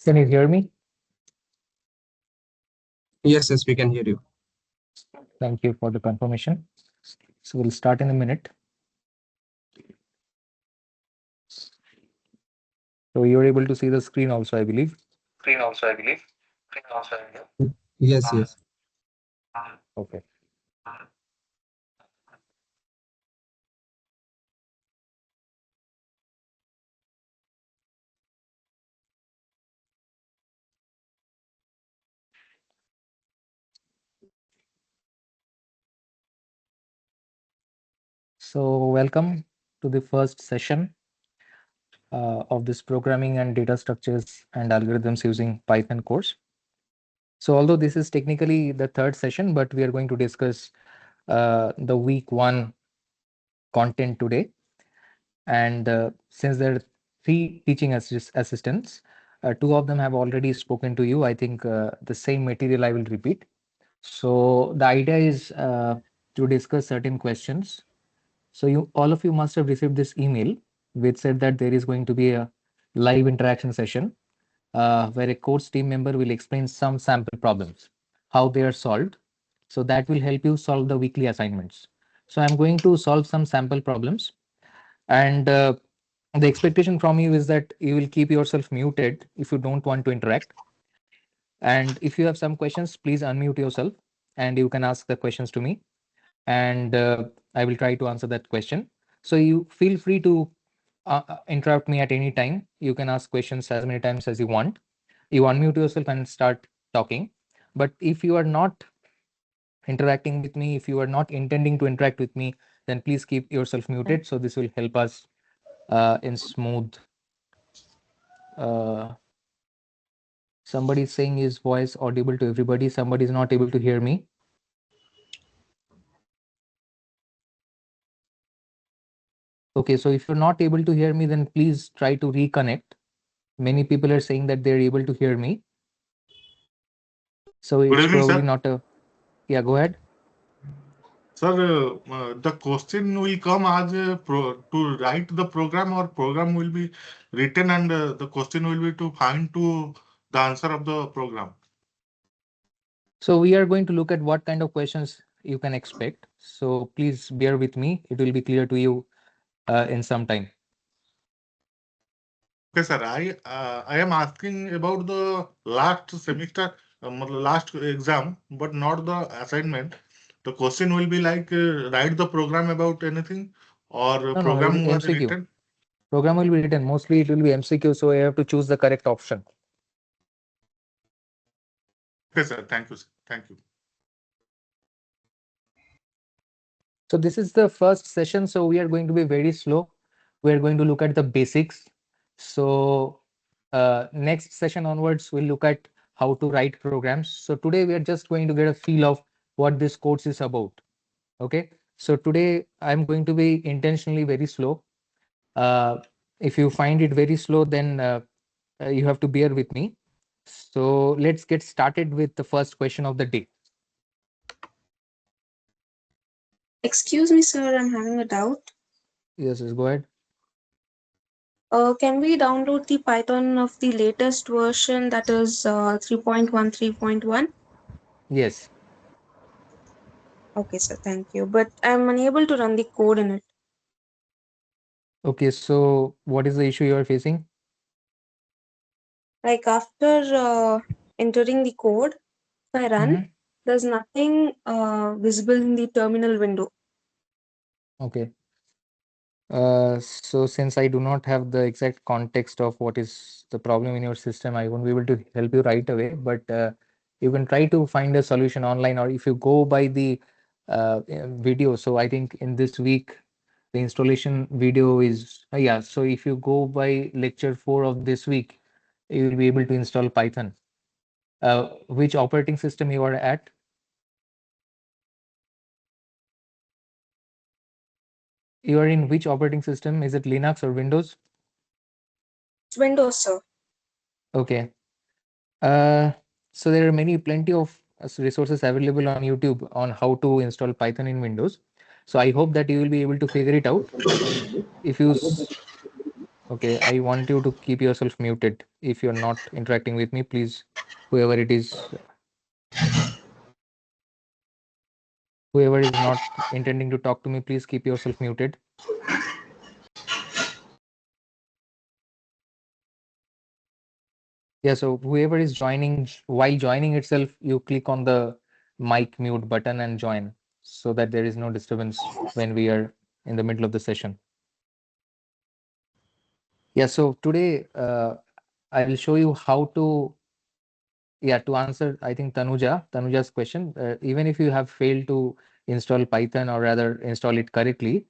Can you hear me? Yes, we can hear you. Thank you for the confirmation. So we'll start in a minute. So you're able to see the screen also, I believe. Yes, yes. Okay. So welcome to the first session of this programming and data structures and algorithms using Python course. So although this is technically the third session, but we are going to discuss the week one content today. And since there are three teaching assistants, two of them have already spoken to you. I think the same material I will repeat. So the idea is to discuss certain questions. So you all of you must have received this email which said that there is going to be a live interaction session where a course team member will explain some sample problems, how they are solved. So that will help you solve the weekly assignments. So I'm going to solve some sample problems, and the expectation from you is that you will keep yourself muted if you don't want to interact. And if you have some questions, please unmute yourself and you can ask the questions to me. And I will try to answer that question. So you feel free to interrupt me at any time. You can ask questions as many times as you want. You unmute yourself and start talking. But if you are not interacting with me, if you are not intending to interact with me, then please keep yourself muted. So this will help us in smooth. Uh, Somebody is saying his voice audible to everybody. Somebody is not able to hear me. Okay, so if you're not able to hear me, then please try to reconnect. Many people are saying that they're able to hear me. So Good it's evening, probably sir. not a. Yeah, go ahead. Sir, the question will come as to write the program, or program will be written, and the question will be to find to the answer of the program. So we are going to look at what kind of questions you can expect. So please bear with me. It will be clear to you in some time. Okay, sir. I am asking about the last semester, last exam, but not the assignment. The question will be like write the program about anything, or No, it will program be was MCQ. written. Program will be written. Mostly it will be MCQ. So you have to choose the correct option. Okay, sir. Thank you, sir. Thank you. So this is the first session. So we are going to be very slow. We are going to look at the basics. So next session onwards, we'll look at how to write programs. So today we are just going to get a feel of what this course is about. Okay. So today I'm going to be intentionally very slow. Uh, if you find it very slow, then you have to bear with me. So let's get started with the first question of the day. Excuse me, sir, I'm having a doubt. Yes, go ahead. Can we download the Python of the latest version, that is 3.1, 3.1? Yes. Okay, sir, thank you. But I'm unable to run the code in it. Okay. So what is the issue you are facing? Like after entering the code, if I run, Mhm. there's nothing visible in the terminal window. Okay. So since I do not have the exact context of what is the problem in your system, I won't be able to help you right away. But you can try to find a solution online, or if you go by the video. So I think in this week, the installation video is yeah. So if you go by lecture 4 of this week, you will be able to install Python. Which operating system you are at? You are in which operating system? Is it Linux or Windows? It's Windows, sir. Okay. Uh, so there are plenty of resources available on YouTube on how to install Python in Windows. So I hope that you will be able to figure it out. If you Okay, I want you to keep yourself muted. If you're not interacting with me, please, whoever it is, whoever is not intending to talk to me, please keep yourself muted. Yeah, so whoever is joining, while joining itself, you click on the mic mute button and join so that there is no disturbance when we are in the middle of the session. Yeah, so today I will show you how to, yeah, to answer, I think Tanuja's question, even if you have failed to install Python or rather install it correctly,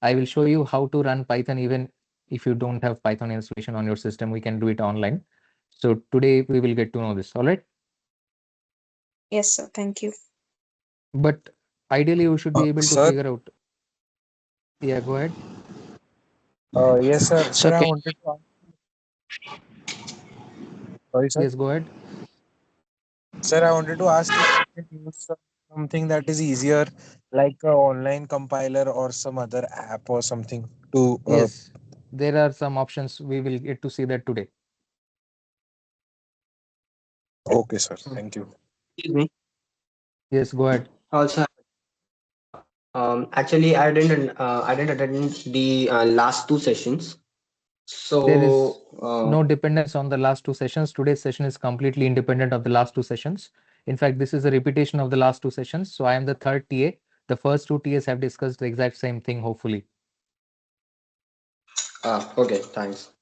I will show you how to run Python even if you don't have Python installation on your system. We can do it online. So today we will get to know this. All right. Yes, sir. Thank you. But ideally, you should be able to Sir, figure out. Yeah, go ahead. yes, sir. Sir, Sir, I wanted to ask. Sorry, sir. yes, go ahead. Sir, I wanted to ask if we can use something that is easier, like a online compiler or some other app or something to. Yes, there are some options. We will get to see that today. Okay, sir. Thank you. Excuse me. Yes, go ahead. Also, actually, I didn't attend the last two sessions. There is So, no dependence on the last two sessions. Today's session is completely independent of the last two sessions. In fact, this is a repetition of the last two sessions. So I am the third TA. The first two TAs have discussed the exact same thing, hopefully. okay, thanks.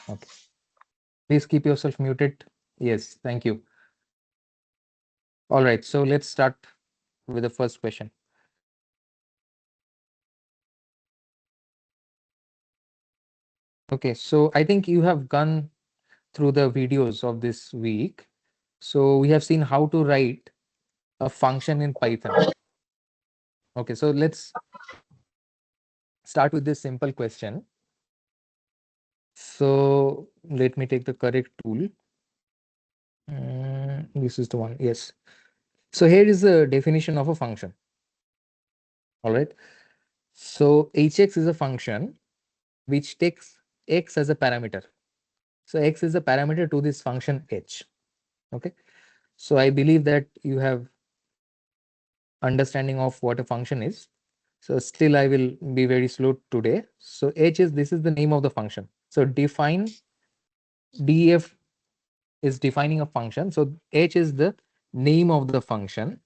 Okay. Please keep yourself muted. Yes, thank you. All right, so let's start with the first question. Okay, so I think you have gone through the videos of this week. So we have seen how to write a function in Python. Okay, so let's start with this simple question. So let me take the correct tool. This is the one. Yes. So here is the definition of a function. All right. So hx is a function which takes x as a parameter. So x is a parameter to this function h. Okay. So I believe that you have understanding of what a function is. So still I will be very slow today. So h is, this is the name of the function. So define def is defining a function. So h is the name of the function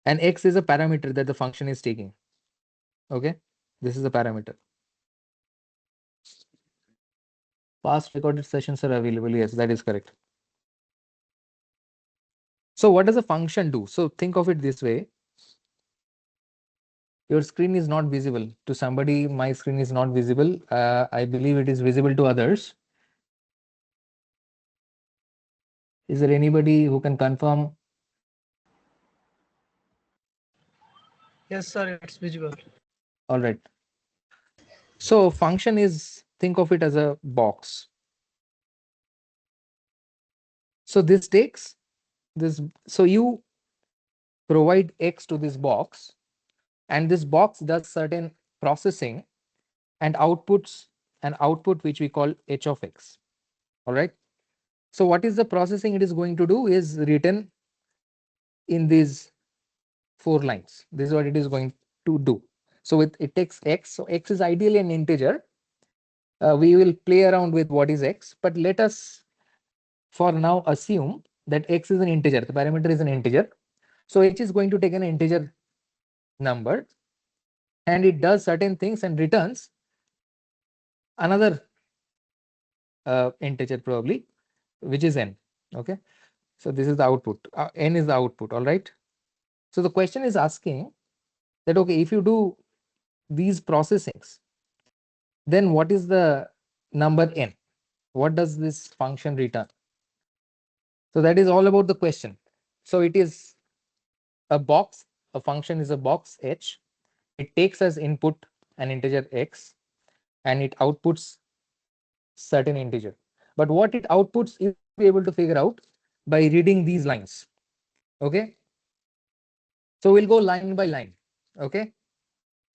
and x is a parameter that the function is taking. Okay, this is a parameter. Past recorded sessions are available. Yes, that is correct. So what does a function do? So think of it this way. Your screen is not visible to somebody. My screen is not visible. I believe it is visible to others. Is there anybody who can confirm? Yes, sir, it's visible. All right. So function is, think of it as a box. So this takes this. So you provide x to this box, and this box does certain processing and outputs an output which we call h of x. All right. So what is the processing it is going to do is written in these 4 lines. This is what it is going to do. So it takes x. So x is ideally an integer. We will play around with what is x, but let us for now assume that x is an integer. The parameter is an integer. So h is going to take an integer number and it does certain things and returns another integer probably, which is n. Okay. So this is the output. N is the output. All right. So the question is asking that, okay, if you do these processings, then what is the number n? What does this function return? So that is all about the question. So it is a box, a function is a box h. It takes as input an integer x and it outputs certain integer. But what it outputs is be able to figure out by reading these lines. Okay. So we'll go line by line. Okay.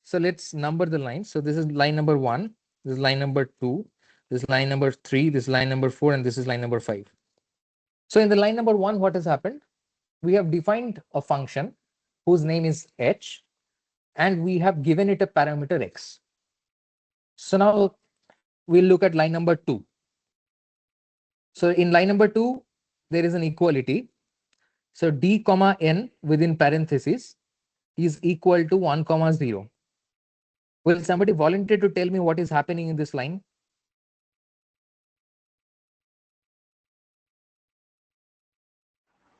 So let's number the lines. So this is line number 1, this is line number 2, this is line number 3, this is line number 4, and this is line number 5. So in the line number 1, what has happened? We have defined a function whose name is h, and we have given it a parameter x. So now we'll look at line number 2. So in line number 2, there is an equality. So d comma n within parentheses is equal to 1 comma 0. Will somebody volunteer to tell me what is happening in this line?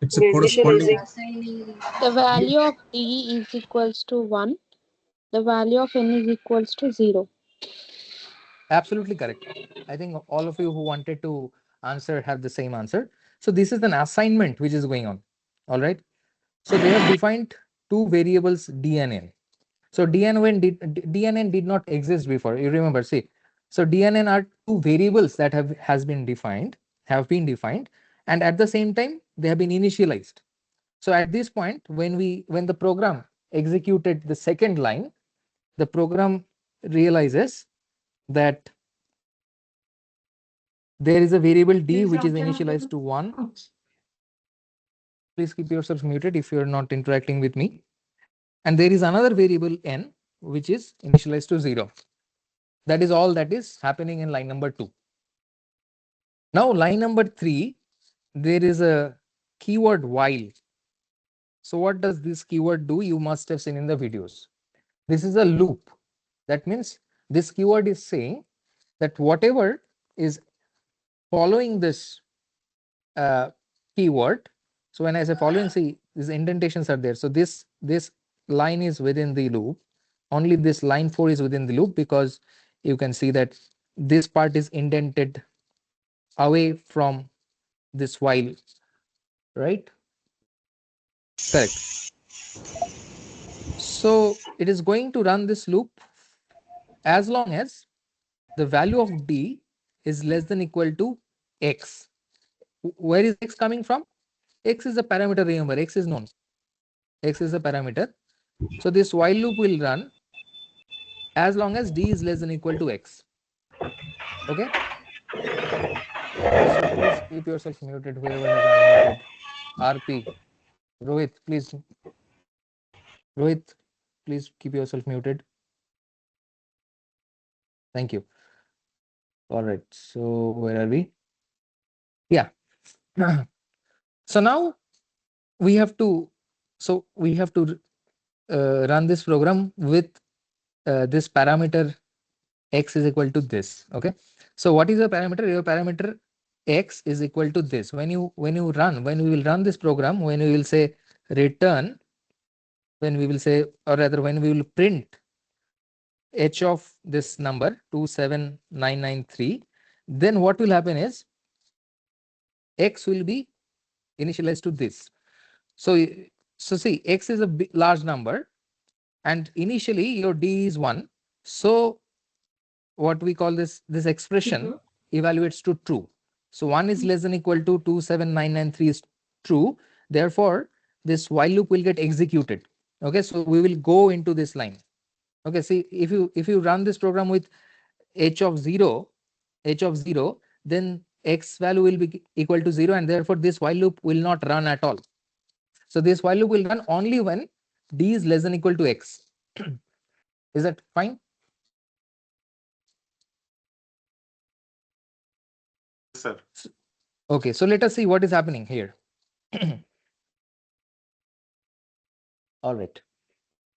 It's a corresponding. The value of D is equals to 1. The value of N is equals to 0. Absolutely correct. I think all of you who wanted to answer have the same answer. So this is an assignment which is going on. All right. So they have defined two variables d and n. So d and n did not exist before. You remember, see. So d and n are two variables that have been defined, and at the same time they have been initialized. So at this point, when the program executed the second line, the program realizes that there is a variable d which is initialized to 1. Please keep yourself muted if you're not interacting with me. And there is another variable n which is initialized to 0. That is all that is happening in line number 2. Now line number 3, there is a keyword while. So what does this keyword do? You must have seen in the videos. This is a loop. That means this keyword is saying that whatever is following this keyword. So when I say following, see, these indentations are there. So this line is within the loop. Only this line 4 is within the loop, because you can see that this part is indented away from this while, right? Correct. So it is going to run this loop as long as the value of d is less than equal to x. Where is x coming from? X is a parameter, remember, x is known. X is a parameter. So this while loop will run as long as d is less than equal to x. Okay. So please keep yourself muted, whoever has unmuted. RP, Rohit, please. Rohit, please keep yourself muted. Thank you. All right. So where are we? Yeah. So now we have to. So we have to run this program with this parameter x is equal to this. Okay. So what is your parameter? Your parameter x is equal to this. When we will run this program, when we will say return, when we will say, or rather when we will print h of this number 27993, then what will happen is x will be initialized to this. So see, x is a large number, and initially your d is 1. So what we call this expression evaluates to true. So 1 is less than equal to 27993 is true. Therefore, this while loop will get executed. Okay, so we will go into this line. Okay, see, if you run this program with h of 0, then x value will be equal to 0, and therefore this while loop will not run at all. So this while loop will run only when d is less than equal to x. Is that fine? Yes, sir. Okay, so let us see what is happening here. All right.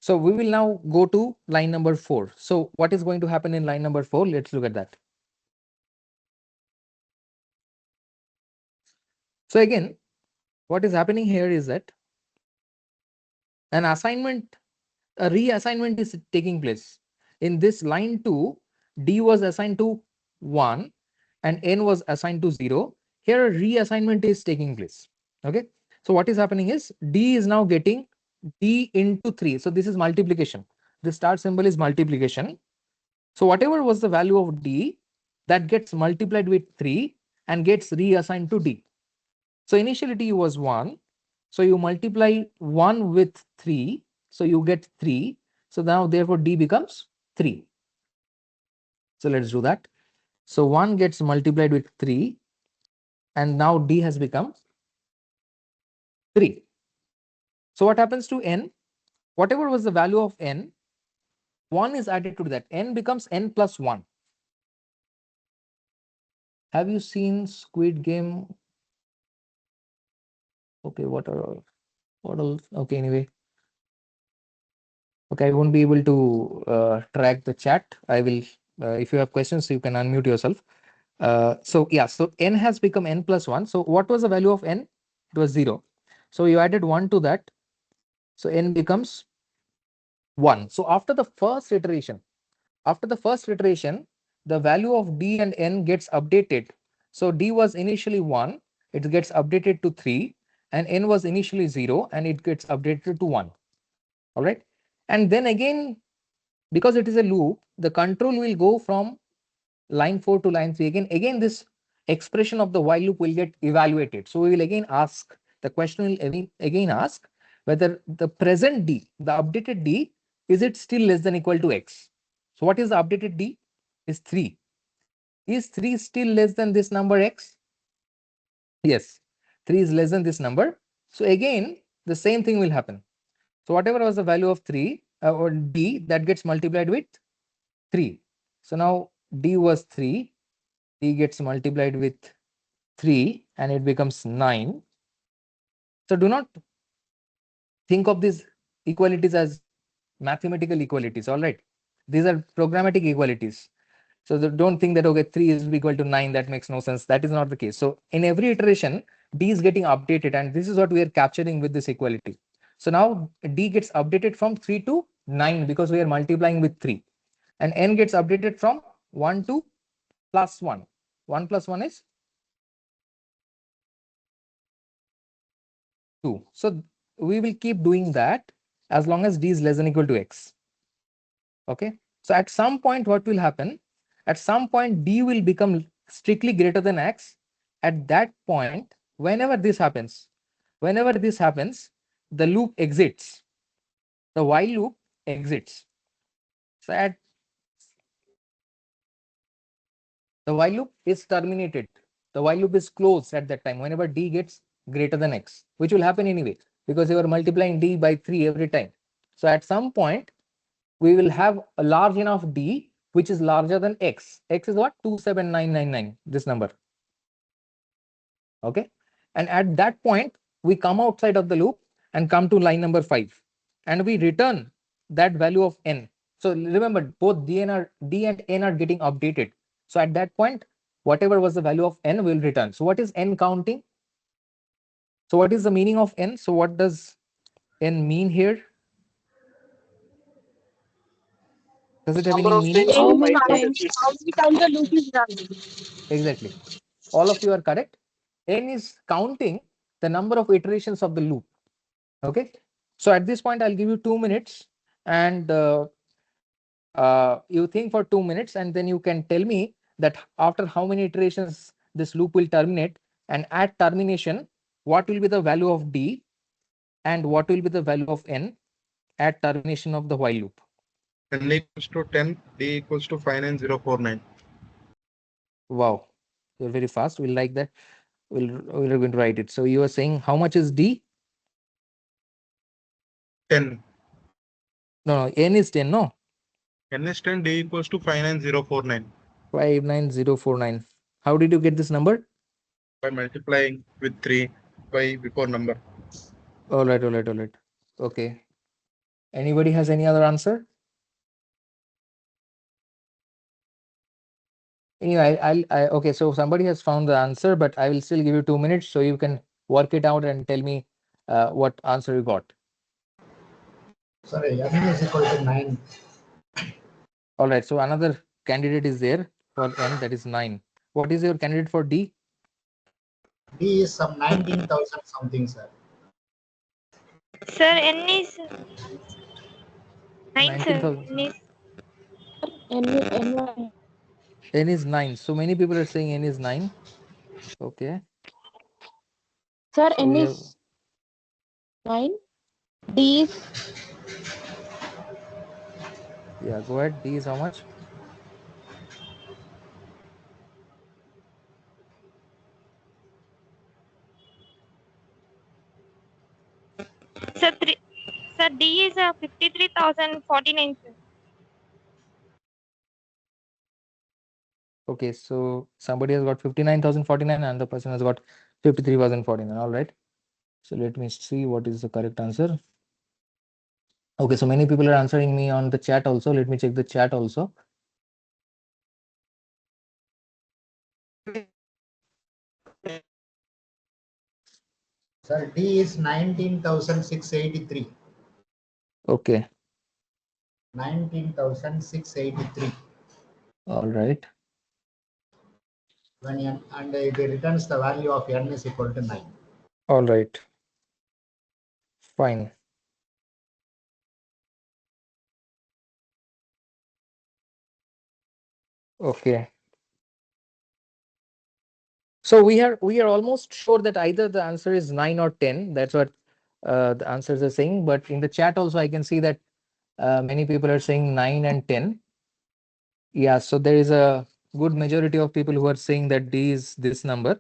So we will now go to line number 4. So what is going to happen in line number 4? Let's look at that. So again, what is happening here is that an assignment, a reassignment is taking place. In this line 2, d was assigned to 1 and n was assigned to 0. Here a reassignment is taking place. Okay. So what is happening is d is now getting d into 3. So this is multiplication. The star symbol is multiplication. So whatever was the value of d, that gets multiplied with 3 and gets reassigned to d. So initially d was 1. So you multiply 1 with 3. So you get 3. So now therefore D becomes 3. So let's do that. So 1 gets multiplied with 3 and now D has become 3. So what happens to n? Whatever was the value of n, 1 is added to that. N becomes n plus 1. Have you seen Squid Game? Okay, what else? Okay, anyway. Okay, I won't be able to track the chat. I will, if you have questions, you can unmute yourself. So yeah, so n has become n plus 1. So what was the value of n? It was 0. So you added 1 to that. So n becomes 1. So after the first iteration, the value of D and N gets updated. So D was initially 1, it gets updated to 3, and N was initially 0, and it gets updated to 1. All right. And then again, because it is a loop, the control will go from line 4 to line 3. Again, this expression of the while loop will get evaluated. So we will again ask, the question will again ask whether the present D, the updated D, is it still less than equal to X? So what is the updated D? Is 3. Is 3 still less than this number X? Yes, 3 is less than this number. So again, the same thing will happen. So whatever was the value of 3 or D, that gets multiplied with 3. So now D was 3, D gets multiplied with 3 and it becomes 9. So do not think of these equalities as mathematical equalities, all right? These are programmatic equalities. So don't think that, okay, 3 is equal to 9, that makes no sense. That is not the case. So in every iteration, D is getting updated, and this is what we are capturing with this equality. So now D gets updated from 3 to 9 because we are multiplying with 3. And N gets updated from 1 to plus 1. 1 plus 1 is 2. So we will keep doing that as long as D is less than equal to X. Okay. So at some point, what will happen? At some point, D will become strictly greater than X. At that point, whenever this happens, the loop exits. The while loop exits. So at the while loop is terminated. The while loop is closed at that time whenever D gets greater than X, which will happen anyway because you are multiplying D by 3 every time. So at some point, we will have a large enough D which is larger than X. X is what? 27999, this number. Okay. And at that point, we come outside of the loop and come to line number 5. And we return that value of N. So remember, both D and N are getting updated. So at that point, whatever was the value of N will return. So what is N counting? So what is the meaning of N? So what does N mean here? Does it have any meaning? How many times? How many times the loop is running? Exactly. All of you are correct. N is counting the number of iterations of the loop. Okay. So at this point, I'll give you 2 minutes and you think for 2 minutes and then you can tell me that after how many iterations this loop will terminate, and at termination, what will be the value of D and what will be the value of N at termination of the while loop. N equals to 10, D equals to 59049. Wow, you're very fast. We'll like that. We're going to write it. So you are saying how much is D? 10. No, N is 10, no? N is 10, D equals to 59049. 59049. How did you get this number? By multiplying with 3 by before number. All right. Okay. Anybody has any other answer? Anyway, okay. So somebody has found the answer, but I will still give you 2 minutes so you can work it out and tell me what answer you got. Sorry, N is equal to 9. All right. So another candidate is there for N, that is 9. What is your candidate for D? D is some 19,000 something, sir. Sir, N is 9, sir. 19,000. N N is 9. So many people are saying N is 9. Okay. Sir, So N we have is 9. D is Yeah, go ahead. D is how much? Sir, sir, D is 53,049, sir. Okay, so somebody has got 59,049 and the person has got 53,049. All right. So let me see what is the correct answer. Okay, so many people are answering me on the chat also. Let me check the chat also. Sir, D is 19,683. Okay, 19,683. all right. And it returns the value of n is equal to 9. All right. Fine. Okay. So we are almost sure that either the answer is 9 or 10. That's what the answers are saying. But in the chat also, I can see that many people are saying 9 and 10. Yeah, so there is a good majority of people who are saying that D is this number,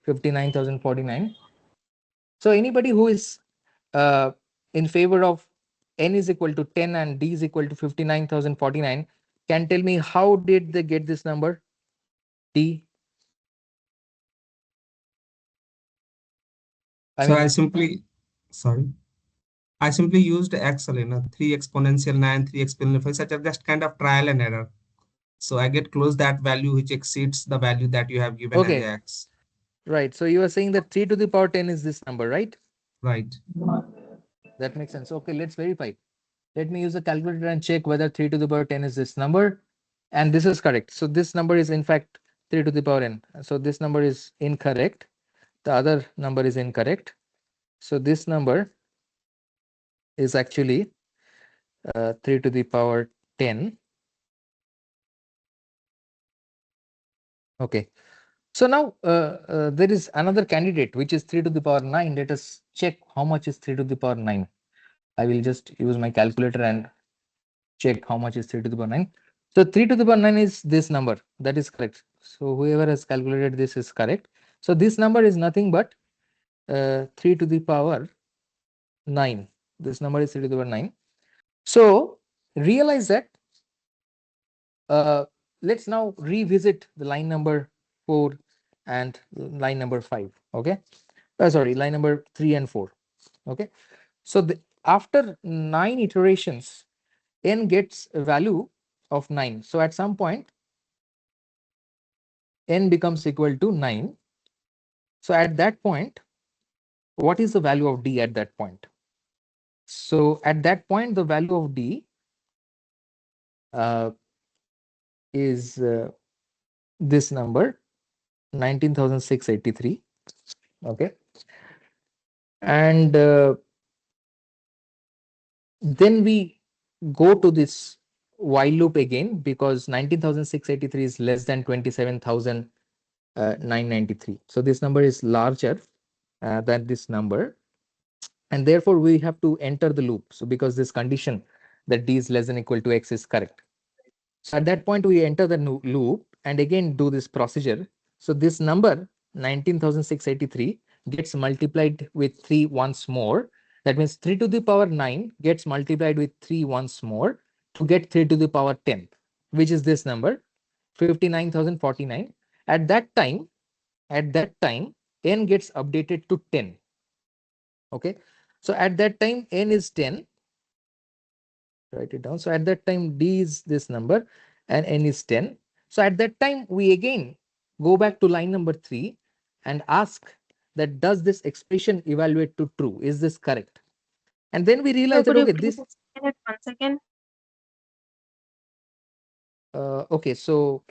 59,049. So anybody who is uh, in favor of n is equal to 10 and D is equal to 59,049 can tell me how did they get this number D? I So mean, I simply, sorry, I simply used Excel, 3 exponential 9, 3 exponential 5, such as just kind of trial and error. So I get close that value which exceeds the value that you have given as okay, X. right. So you are saying that 3 to the power 10 is this number, right? Right. That makes sense. Okay, let's verify. Let me use a calculator and check whether 3 to the power 10 is this number. And this is correct. So this number is in fact 3 to the power n. So this number is incorrect. The other number is incorrect. So this number is actually 3 to the power 10. Okay. So now there is another candidate which is 3 to the power 9. Let us check how much is 3 to the power 9. I will just use my calculator and check how much is 3 to the power 9. So 3 to the power 9 is this number. That is correct. So whoever has calculated this is correct. So this number is nothing but 3 to the power 9. This number is 3 to the power 9. So realize that let's now revisit the line number 4 and line number 5. Okay. Sorry, line number 3 and 4. Okay. So after 9 iterations, n gets a value of 9. So at some point, n becomes equal to 9. So at that point, what is the value of d at that point? So at that point, the value of d is this number 19,683. Okay. And then we go to this while loop again because 19,683 is less than 27,993. So this number is larger than this number. And therefore, we have to enter the loop. So because this condition that d is less than equal to x is correct. So at that point, we enter the loop and again do this procedure. So this number 19,683 gets multiplied with 3 once more. That means 3 to the power 9 gets multiplied with 3 once more to get 3 to the power 10, which is this number 59,049. At that time, n gets updated to 10. Okay. So at that time, n is 10. Write it down. So at that time, d is this number and n is 10. So at that time, we again go back to line number 3 and ask that does this expression evaluate to true? Is this correct? And then we So realize that, could you okay, please this, explain it once again? okay, so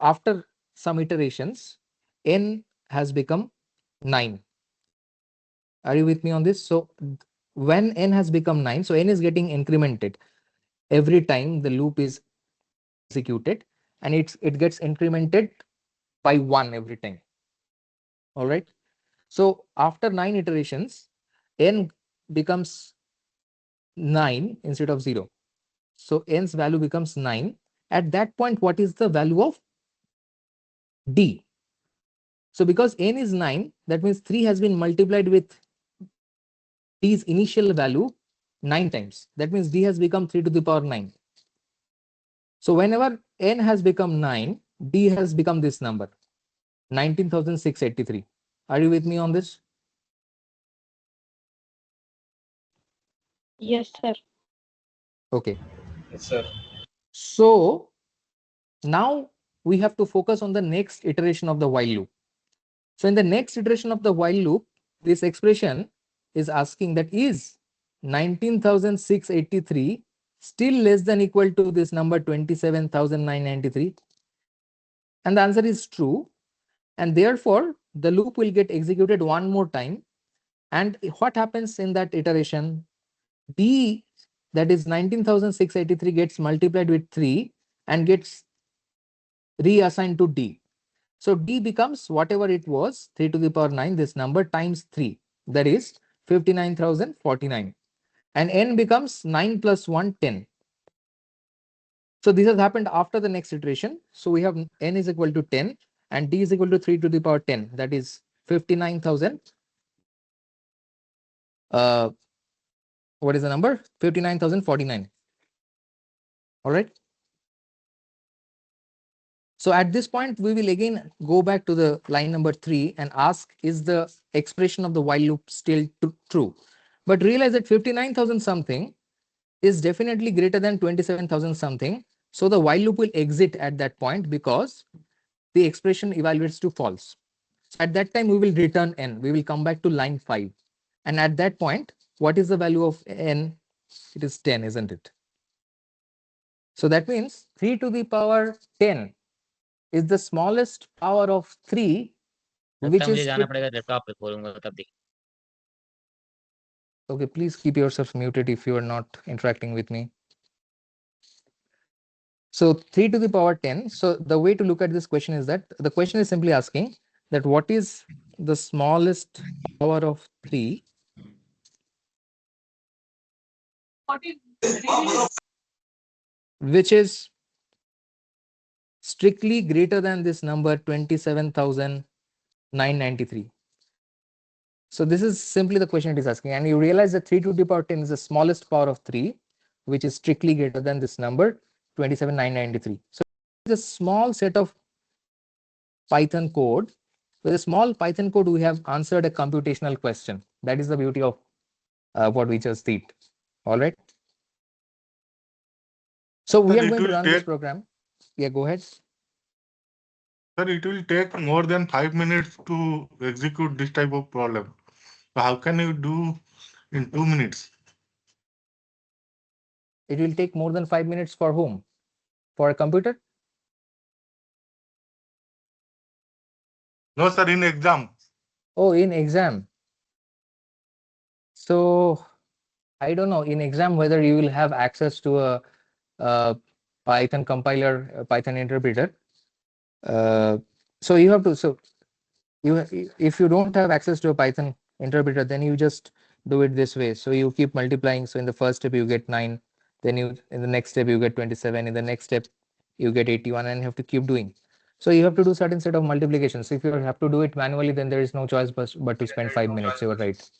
after some iterations, n has become 9. Are you with me on this? So when n has become 9, so n is getting incremented every time the loop is executed and it gets incremented by 1 every time. All right. So after 9 iterations, n becomes 9 instead of 0. So n's value becomes 9. At that point, what is the value of d? So because n is 9, that means 3 has been multiplied with d's initial value 9 times. That means d has become 3 to the power 9. So whenever n has become 9, d has become this number, 19,683. Are you with me on this? Yes, sir. Okay. Yes, sir. So now we have to focus on the next iteration of the while loop. So in the next iteration of the while loop, this expression is asking that is 19,683 still less than equal to this number 27,993? And the answer is true. And therefore, the loop will get executed one more time. And what happens in that iteration? D, that is 19,683, gets multiplied with 3 and gets reassigned to D. So D becomes whatever it was, 3 to the power 9, this number times 3, that is 59,049. And N becomes 9 plus 1, 10. So this has happened after the next iteration. So we have N is equal to 10 and D is equal to 3 to the power 10, that is 59,000. What is the number? 59,049. All right. So at this point, we will again go back to the line number 3 and ask, is the expression of the while loop still true? But realize that 59,000 something is definitely greater than 27,000 something. So the while loop will exit at that point because the expression evaluates to false. So at that time, we will return n. We will come back to line 5. And at that point, what is the value of n? It is 10, isn't it? So that means 3 to the power 10 is the smallest power of 3, which is okay. Please keep yourself muted if you are not interacting with me. So 3 to the power 10. So the way to look at this question is that the question is simply asking that what is the smallest power of 3 which is strictly greater than this number 27,993. So this is simply the question it is asking, and you realize that 3 to the power 10 is the smallest power of 3, which is strictly greater than this number 27,993. So it's a small set of Python code. With a small Python code, we have answered a computational question. That is the beauty of what we just did. All right. So we Sir, are it going to will run this take, program. Yeah, go ahead. sir, it will take more than 5 minutes to execute this type of problem. So how can you do in 2 minutes? It will take more than 5 minutes for whom? For a computer? No, sir, in exam. Oh, in exam. So I don't know in exam whether you will have access to a Python compiler, a Python interpreter. So you have to, so you, if you don't have access to a Python interpreter, then you just do it this way. So you keep multiplying. So in the first step you get 9, then you in the next step you get 27, in the next step you get 81, and you have to keep doing. So you have to do certain set of multiplications. So if you have to do it manually, then there is no choice but to spend 5 minutes. You are right.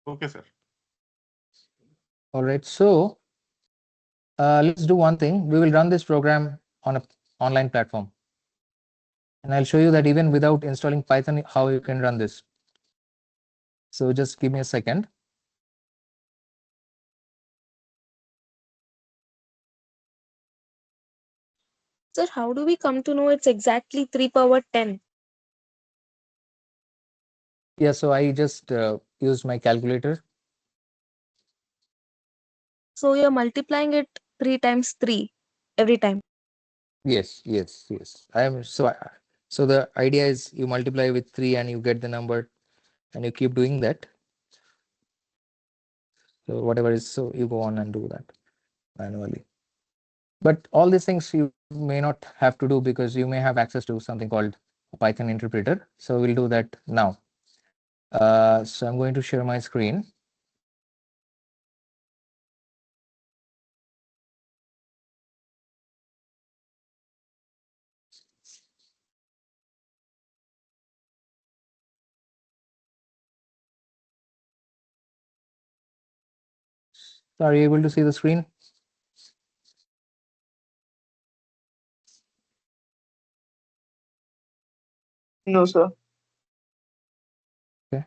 Okay, sir. All right. So let's do one thing. We will run this program on an online platform. And I'll show you that even without installing Python, how you can run this. So just give me a second. Sir, how do we come to know it's exactly 3 power 10? Yeah, so I just used my calculator. So you're multiplying it 3 times 3 every time. Yes, yes, yes. I am so the idea is you multiply with 3 and you get the number and you keep doing that. So whatever is, so you go on and do that manually. But all these things you may not have to do because you may have access to something called a Python interpreter. So we'll do that now. So I'm going to share my screen. So are you able to see the screen? No, sir. Okay.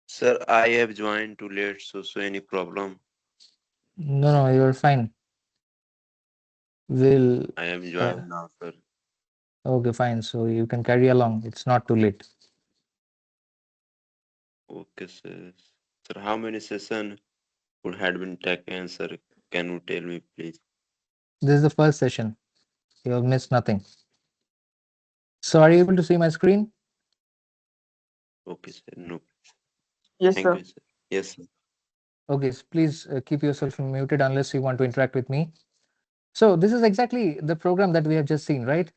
Sir, I have joined too late, so any problem? No, you're fine. Will I am uh, joined now, sir. okay, fine. So you can carry along. It's not too late. Okay, sir. Sir, how many session would had been taken, sir? Can you tell me, please? This is the first session. You have missed nothing. So are you able to see my screen? Okay, sir. No. Yes, Thank sir. you, sir. Yes, sir. Okay, so please keep yourself muted unless you want to interact with me. So this is exactly the program that we have just seen, right?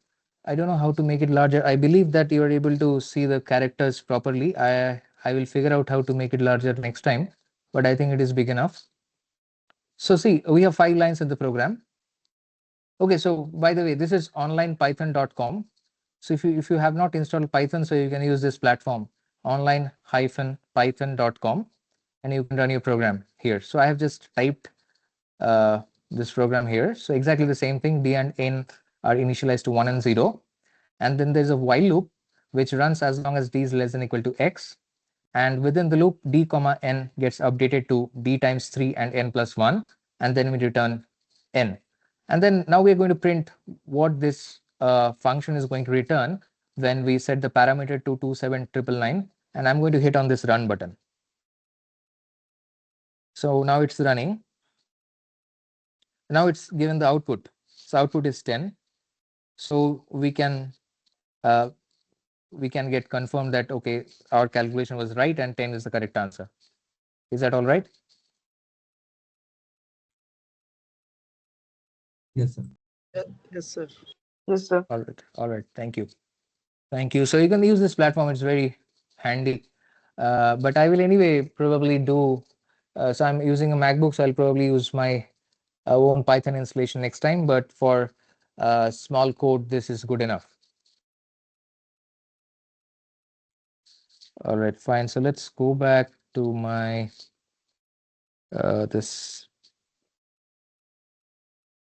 I don't know how to make it larger. I believe that you are able to see the characters properly. I will figure out how to make it larger next time, but I think it is big enough. So see, we have 5 lines in the program. Okay, so by the way, this is onlinepython.com. So if you have not installed Python, so you can use this platform, online-python.com, and you can run your program here. So I have just typed this program here. So exactly the same thing, d and n are initialized to 1 and 0. And then there's a while loop which runs as long as d is less than equal to x. And within the loop, d comma n gets updated to d times 3 and n plus 1. And then we return n. And then now we are going to print what this function is going to return when we set the parameter to 27999. And I'm going to hit on this run button. So now it's running. Now it's given the output. So output is 10. So we can get confirmed that okay, our calculation was right and 10 is the correct answer. Is that all right? Yes, sir. Yes, sir. Yes, sir. All right, thank you. So you can use this platform, it's very handy. But I will anyway probably do so I'm using a MacBook, so I'll probably use my own Python installation next time, but for small code this is good enough. All right, fine. So let's go back to my this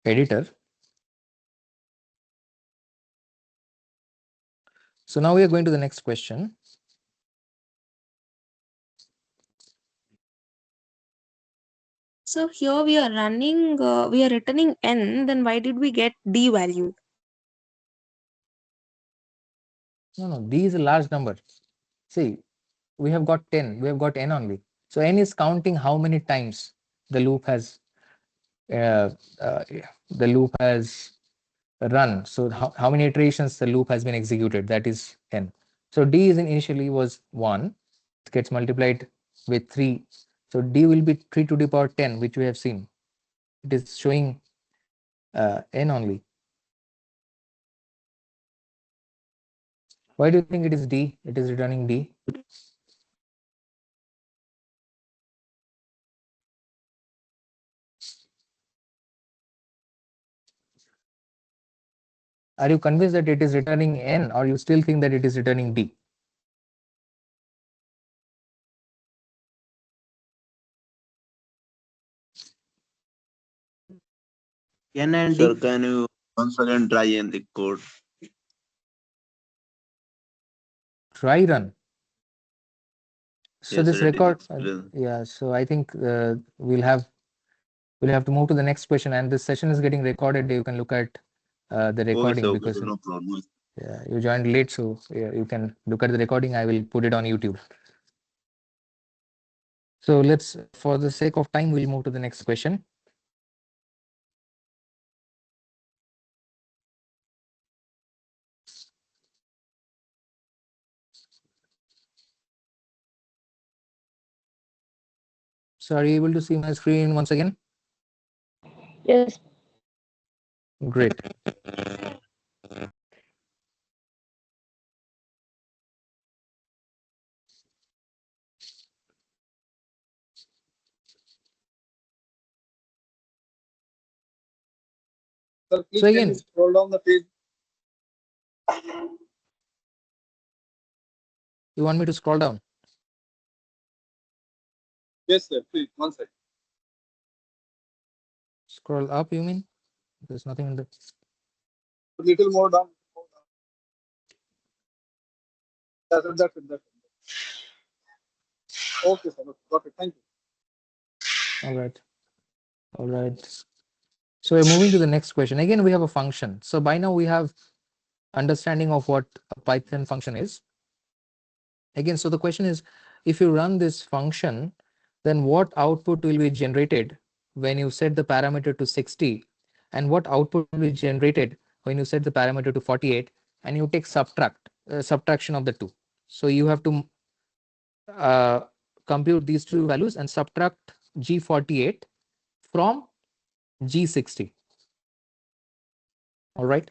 editor. So now we are going to the next question. So here we are we are returning n, then why did we get d value? No, d is a large number. See, we have got 10, we have got n only. So n is counting how many times the loop has uh, uh, the loop has run. So how many iterations the loop has been executed, that is n. So d is initially was 1, it gets multiplied with 3. So d will be 3 to the power 10, which we have seen. It is showing n only. Why do you think it is d? It is returning d. Are you convinced that it is returning n, or you still think that it is returning d? N and Sir, D. can you once again try in the code? Try run. So Yes, this sir, it is record, explained. yeah. So I think we'll have to move to the next question, and this session is getting recorded. You can look at the recording Okay, because sir, no problem. yeah, you joined late, so yeah, you can look at the recording. I will put it on YouTube. So let's, for the sake of time, we'll move to the next question. So are you able to see my screen once again? Yes. Great. Sir, please So can you again, scroll down the page? you want me to scroll down? Yes, sir. Please, one second. Scroll up, you mean? There's nothing in the. A little more down. That's it. That's it. That's it. Okay, sir. Okay, got it. Thank you. All right. All right. So we're moving to the next question. Again, we have a function. So by now we have understanding of what a Python function is. Again, so the question is, if you run this function, then what output will be generated when you set the parameter to 60, and what output will be generated when you set the parameter to 48, and you take subtraction of the two. So you have to compute these two values and subtract G48 from G60. All right.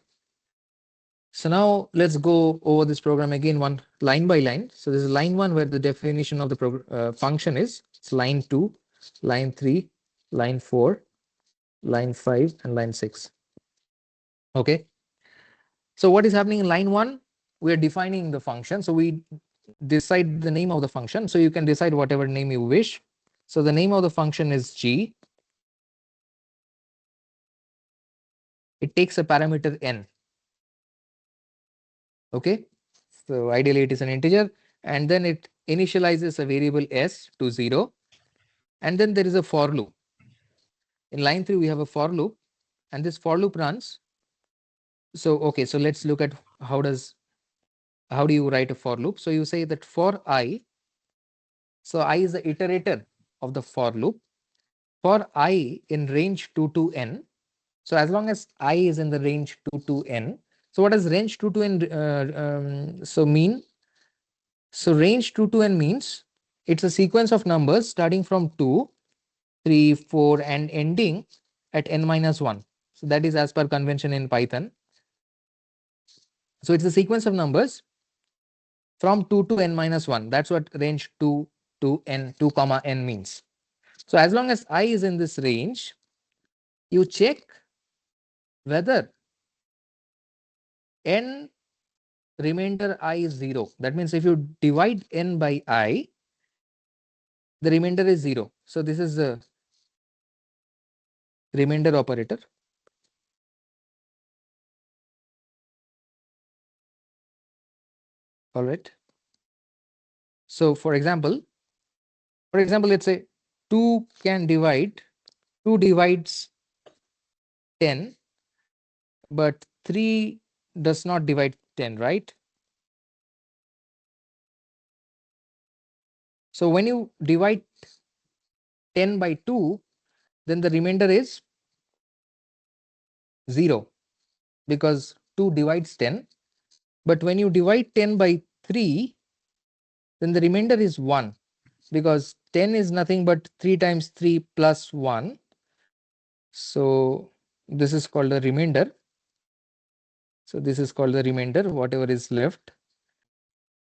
So now let's go over this program again one line by line. So this is line 1 where the definition of the function is. It's line 2, line 3, line 4, line 5, and line 6. Okay. So what is happening in line 1? We are defining the function. So we decide the name of the function. So you can decide whatever name you wish. So the name of the function is G. It takes a parameter n. Okay. So ideally it is an integer, and then it initializes a variable s to 0, and then there is a for loop. In line 3 we have a for loop, and this for loop runs. So okay, so let's look at how do you write a for loop. So you say that for I, so I is the iterator of the for loop, for I in range 2 to n. So as long as I is in the range 2 to n, so what does range 2 to n so mean? So range 2 to n means it's a sequence of numbers starting from 2, 3, 4, and ending at n minus 1. So that is as per convention in Python. So it's a sequence of numbers from 2 to n minus 1. That's what range 2 to n, 2 comma n means. So as long as I is in this range, you check whether n remainder I is 0. That means if you divide n by I, the remainder is 0. So this is the remainder operator. All right. So for example, let's say 2 divides 10, but 3 does not divide 10, right? So when you divide 10 by 2, then the remainder is 0, because 2 divides 10. But when you divide 10 by 3, then the remainder is 1, because 10 is nothing but 3 times 3 plus 1. So this is called the remainder. So this is called the remainder, whatever is left.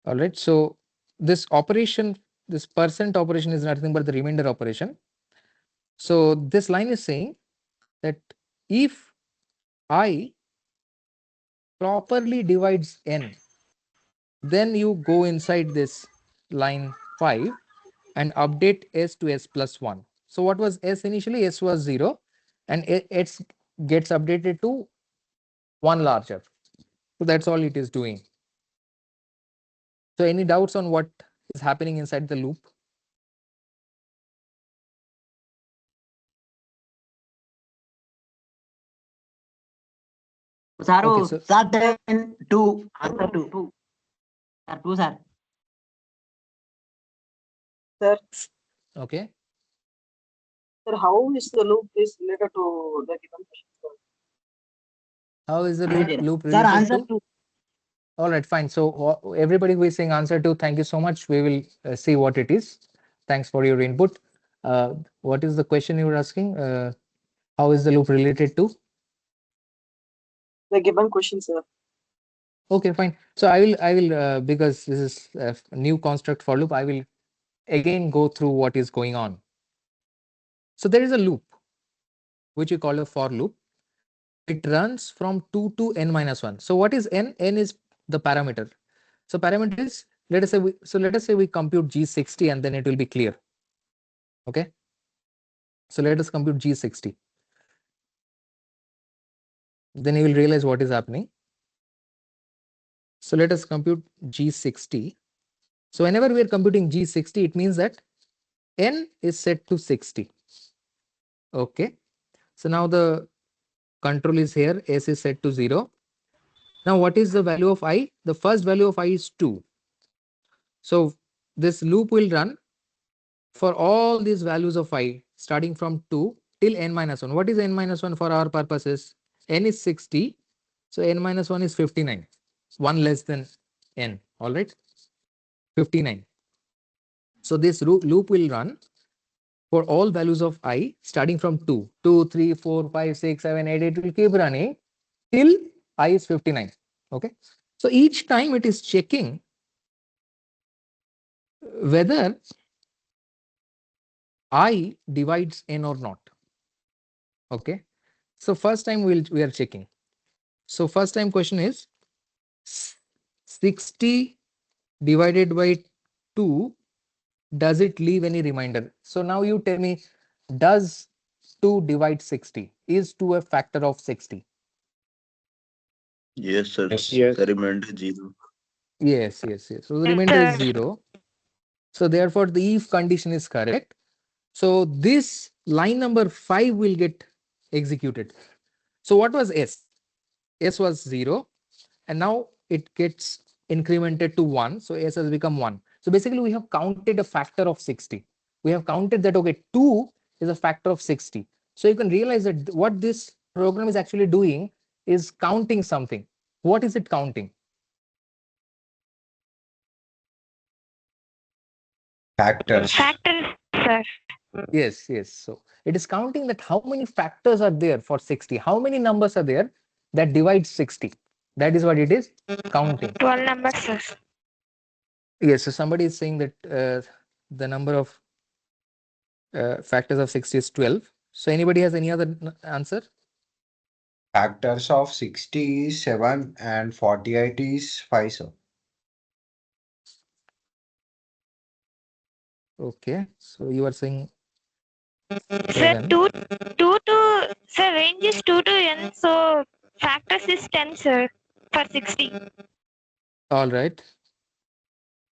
All right. So this operation, this percent operation is nothing but the remainder operation. So this line is saying that if I properly divides n, then you go inside this line 5 and update s to s plus 1. So what was s initially? S was 0, and s gets updated to 1 larger. So that's all it is doing. So any doubts on what is happening inside the loop? Saru, Okay, so sir, 10 2 answer 2. Sir, 2 sir. Sir, okay. sir, how is the loop is related to the given question, sir? How is the loop Sir, related answer to? 2. All right, fine. So everybody who is saying answer to, thank you so much. We will see what it is. Thanks for your input. What is the question you were asking? How is the loop related to? The given question, sir. Okay, fine. So I will because this is a new construct for loop, I will again go through what is going on. So there is a loop which we call a for loop. it runs from 2 to n minus 1. So what is n? N is the parameter. So parameter is, let us say we compute G60 and then it will be clear. Okay. So let us compute G60. Then you will realize what is happening. So let us compute G60. So whenever we are computing G60, it means that n is set to 60. Okay. So now the control is here, s is set to 0. Now what is the value of I? The first value of I is 2. So this loop will run for all these values of I starting from 2 till n minus 1. What is n minus 1 for our purposes? N is 60. So n minus 1 is 59. 1 less than n. All right. 59. So this loop will run for all values of I starting from 2. 2, 3, 4, 5, 6, 7, 8. It will keep running till I is 59. Okay. So each time it is checking whether I divides n or not. Okay. So first time we are checking. So first time question is 60 divided by 2, does it leave any remainder? So now you tell me, does 2 divide 60? Is 2 a factor of 60? Yes, sir. Yes. The remainder 0. Yes, yes, yes. So the remainder is 0. So therefore the if condition is correct. So this line number 5 will get executed. So what was S? S was 0 and now it gets incremented to 1. So S has become 1. So basically we have counted a factor of 60. We have counted that, okay, 2 is a factor of 60. So you can realize that what this program is actually doing is counting something. What is it counting? Factors. Factors, sir. Yes, yes. So it is counting that how many factors are there for 60. How many numbers are there that divide 60? That is what it is counting. 12 numbers, sir. Yes, so somebody is saying that the number of factors of 60 is 12. So anybody has any other answer? Factors of 60 is 7 and 48 is 5, sir. Okay, so you are saying Sir, 7. 2 to, sir, range is 2 to n, so factors is 10, sir, for 60. All right.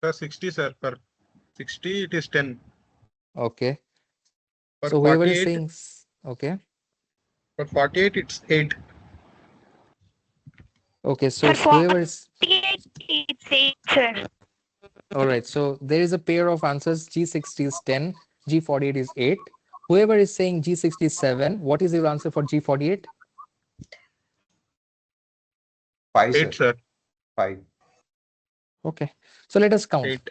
Sir, 60, sir. For 60, it is 10. Okay. For So whoever is 48, saying, okay. for 48, it's 8. Okay, so For whoever is 48, it's 8, sir. all right. So there is a pair of answers. G60 is 10, G48 is 8. Whoever is saying G60 is 7, what is your answer for G48? 5, 8, sir. sir. 5. Okay. So let us count. 8.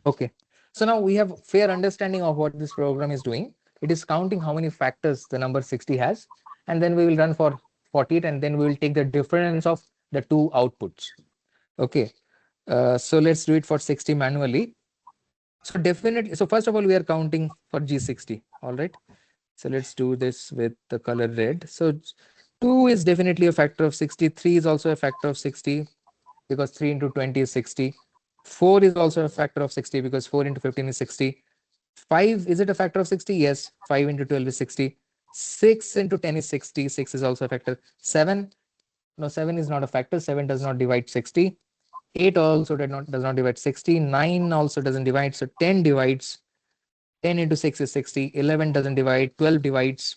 Okay. So now we have fair understanding of what this program is doing. It is counting how many factors the number 60 has, and then we will run for 48, and then we will take the difference of the two outputs. Okay. So let's do it for 60 manually. So definitely, so first of all, we are counting for G60. All right. So let's do this with the color red. So 2 is definitely a factor of 60. 3 is also a factor of 60 because 3 into 20 is 60. 4 is also a factor of 60 because 4 into 15 is 60. 5, is it a factor of 60? Yes. 5 into 12 is 60. 6 into 10 is 60. 6 is also a factor. 7, no, 7 is not a factor. 7 does not divide 60. 8 also does not divide 60. 9 also doesn't divide. So 10 divides. 10 into 6 is 60. 11 doesn't divide. 12 divides.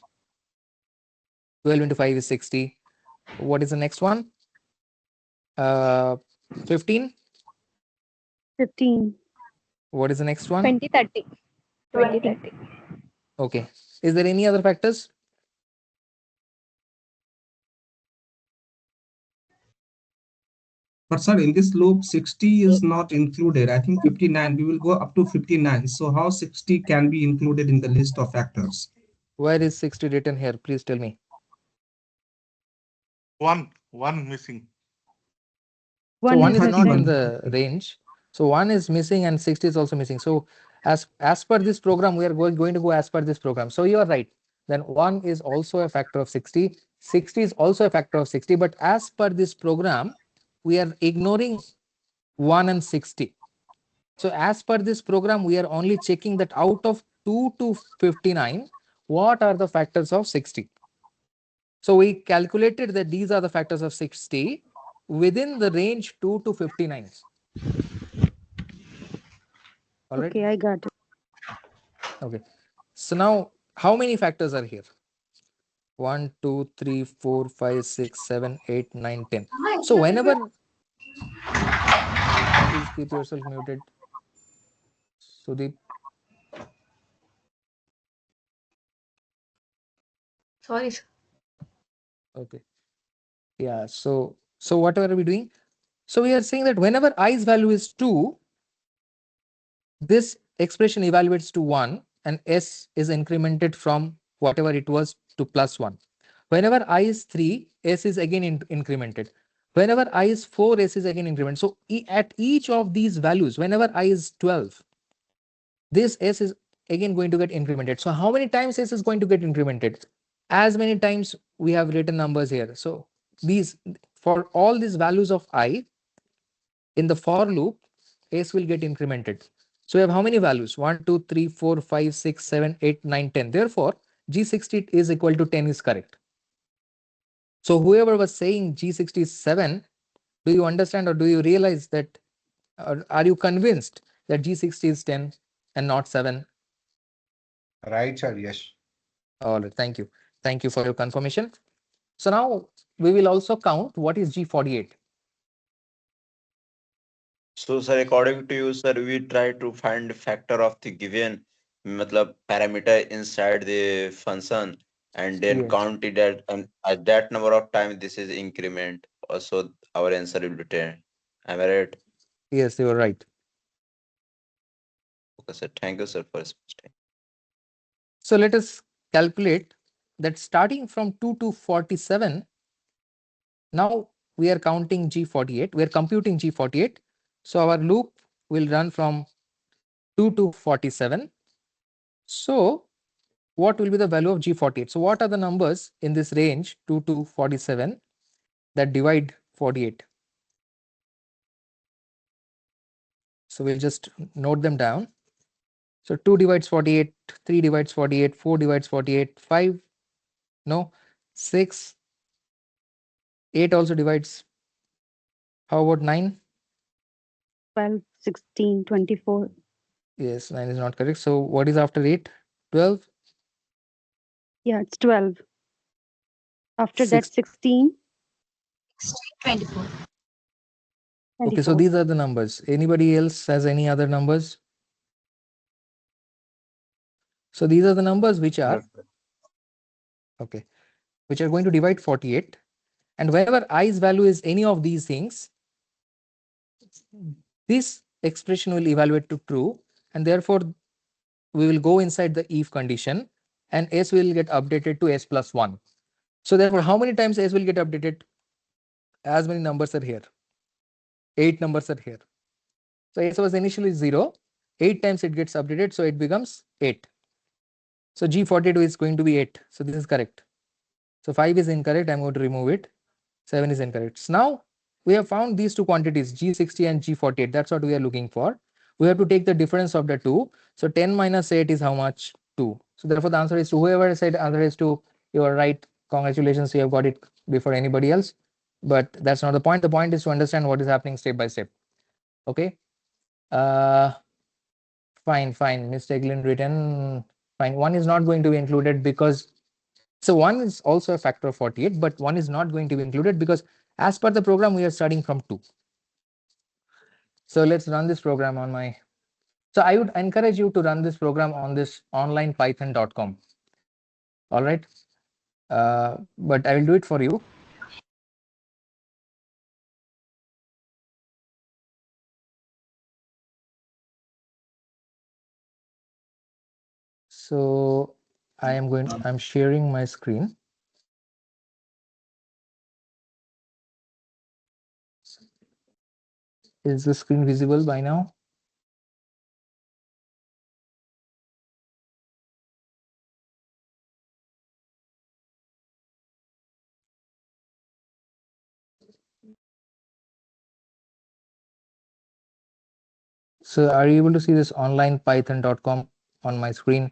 12 into 5 is 60. What is the next one? 15. 15. What is the next one? 20, 30. 20, 30. Okay. Is there any other factors? But sir, in this loop, 60 is not included. I think 59, we will go up to 59. So how 60 can be included in the list of factors? Where is 60 written here? Please tell me. One missing. So 1 is not in 31. the range. So 1 is missing and 60 is also missing. So as per this program, we are going to go as per this program. So you are right. then 1 is also a factor of 60. 60 is also a factor of 60. But as per this program, we are ignoring 1 and 60. So as per this program, we are only checking that out of 2 to 59, what are the factors of 60? So we calculated that these are the factors of 60 within the range 2 to 59. All right. Okay, I got it. Okay. So now how many factors are here? 1, 2, 3, 4, 5, 6, 7, 8, 9, 10. So whenever, please keep yourself muted. Sudeep. Sorry, sir. Okay. Yeah. So what are we doing? So we are saying that whenever i's value is 2, this expression evaluates to 1 and s is incremented from whatever it was to +1. Whenever I is 3, s is again incremented. Whenever I is 4, s is again incremented. So at each of these values, whenever I is 12, this s is again going to get incremented. So how many times s is going to get incremented? As many times we have written numbers here. So these, for all these values of I in the for loop, s will get incremented. So we have how many values? 1, 2, 3, 4, 5, 6, 7, 8, 9, 10. Therefore, G60 is equal to 10 is correct. So whoever was saying G67, do you understand or do you realize that, are you convinced that G60 is 10 and not 7? Right, sir. Yes. All right, thank you. Thank you for your confirmation. So now we will also count what is G48. So, sir, according to you, sir, we try to find the factor of the given parameter inside the function and then Yes, count it at that number of time this is increment. Also, our answer will be 10. Am I right? yes, you are right. Okay, sir. Thank you, sir, for explaining. So let us calculate that starting from 2 to 47, now we are counting G48, we are computing G48. So our loop will run from 2 to 47. So what will be the value of G48? So what are the numbers in this range 2 to 47 that divide 48? So we'll just note them down. So 2 divides 48, 3 divides 48, 4 divides 48, 5, no, 6, 8 also divides. How about 9? 12, 16, 24. Yes, 9 is not correct. So what is after 8? 12? Yeah, it's 12. After that, 6. 16, 24. Okay, so 24. these are the numbers. Anybody else has any other numbers? So these are the numbers which are, okay, which are going to divide 48. And whenever i's value is any of these things, this expression will evaluate to true, and therefore we will go inside the if condition and s will get updated to s plus 1. So therefore, how many times s will get updated? As many numbers are here. 8 numbers are here. So s was initially 0. 8 times it gets updated, so it becomes 8. So G42 is going to be 8. So this is correct. So 5 is incorrect. I'm going to remove it. 7 is incorrect. So now we have found these two quantities, G60 and G48. That's what we are looking for. We have to take the difference of the two. So 10 minus 8 is how much? 2. So therefore the answer is 2. Whoever said answer is 2, you are right. Congratulations, you have got it before anybody else. But that's not the point. The point is to understand what is happening step by step. Okay. Uh, fine. Mistakenly written. Fine. 1 is not going to be included because, so 1 is also a factor of 48, but 1 is not going to be included because as per the program, we are starting from 2. So let's run this program on my, so I would encourage you to run this program on this onlinepython.com. All right. But I will do it for you. So I'm sharing my screen. Is the screen visible by now? So are you able to see this onlinepython.com on my screen?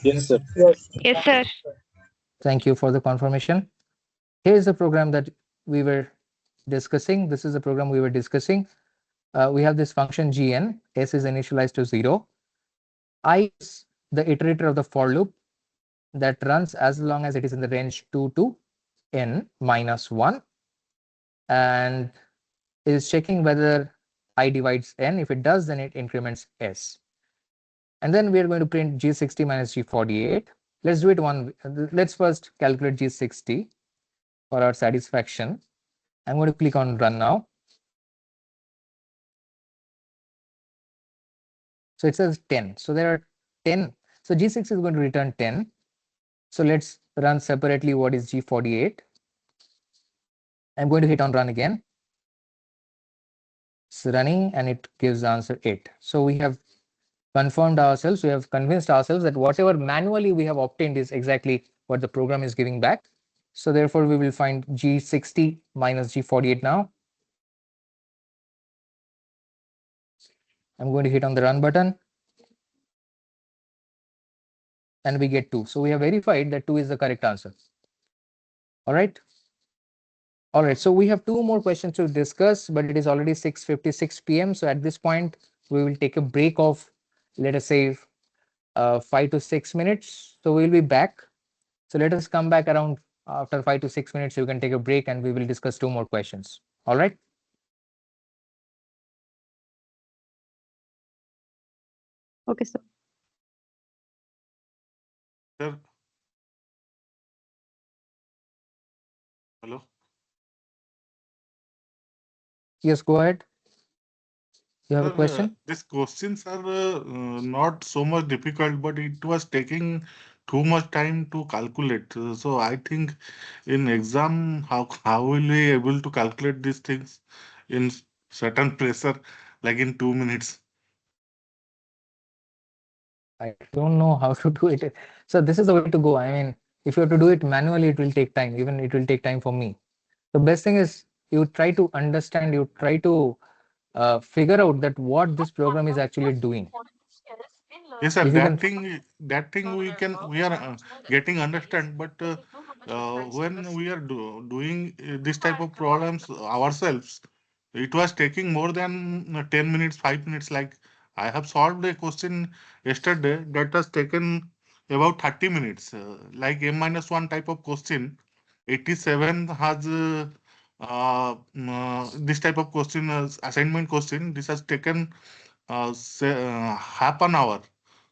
Yes, sir. Yes. Yes, sir. Thank you for the confirmation. Here's the program that we were discussing. This is the program we were discussing. We have this function gn, s is initialized to 0. I is the iterator of the for loop that runs as long as it is in the range 2 to n minus 1, and is checking whether I divides n. If it does, then it increments s. And then we are going to print G60 minus G48. Let's do it one. Let's first calculate G60 for our satisfaction. I'm going to click on run now. So it says 10. So there are 10. So G6 is going to return 10. So let's run separately what is G48. I'm going to hit on run again. It's running and it gives the answer 8. So we have confirmed ourselves, we have convinced ourselves that whatever manually we have obtained is exactly what the program is giving back. So therefore we will find G60 minus G48 now. I'm going to hit on the run button and we get 2. So we have verified that 2 is the correct answer. All right. All right. So we have 2 more questions to discuss, but it is already 6:56 p.m. So at this point, we will take a break of, let us say, 5 to 6 minutes. So we'll be back. So let us come back around after 5 to 6 minutes. You can take a break and we will discuss 2 more questions. All right. Okay, sir. Sir, hello. Yes, go ahead. You have a Sir, question? these questions are not so much difficult, but it was taking too much time to calculate. So I think in exam, how will we able to calculate these things in certain pressure, like in 2 minutes? I don't know how to do it. So this is the way to go. I mean, if you have to do it manually, it will take time. Even it will take time for me. The best thing is you try to understand, you try to figure out that what this program is actually doing. Yes, sir. If you can, That thing we are getting understand, but when we are doing this type of problems ourselves, it was taking more than 10 minutes, 5 minutes. Like I have solved a question yesterday that has taken about 30 minutes. Like m minus one type of question, 87 has this type of question assignment question. This has taken say, half an hour.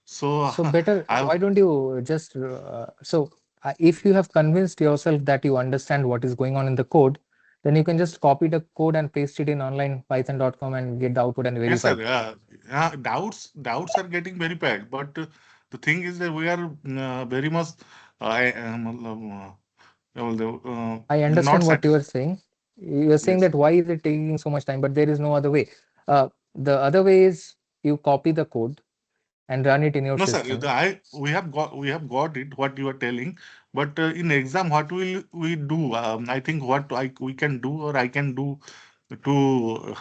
So so better, I why don't you just, if you have convinced yourself that you understand what is going on in the code, then you can just copy the code and paste it in onlinepython.com and get the output and yes, verify. sir. Doubts are getting very bad, but the thing is that we are very much I not understand what you are satisfied. saying. You are saying Yes. that why is it taking so much time, but there is no other way. The other way is you copy the code and run it in your No, sir. system. We have got it. What you are telling, but in exam, what will we do? I think what we can do or I can do to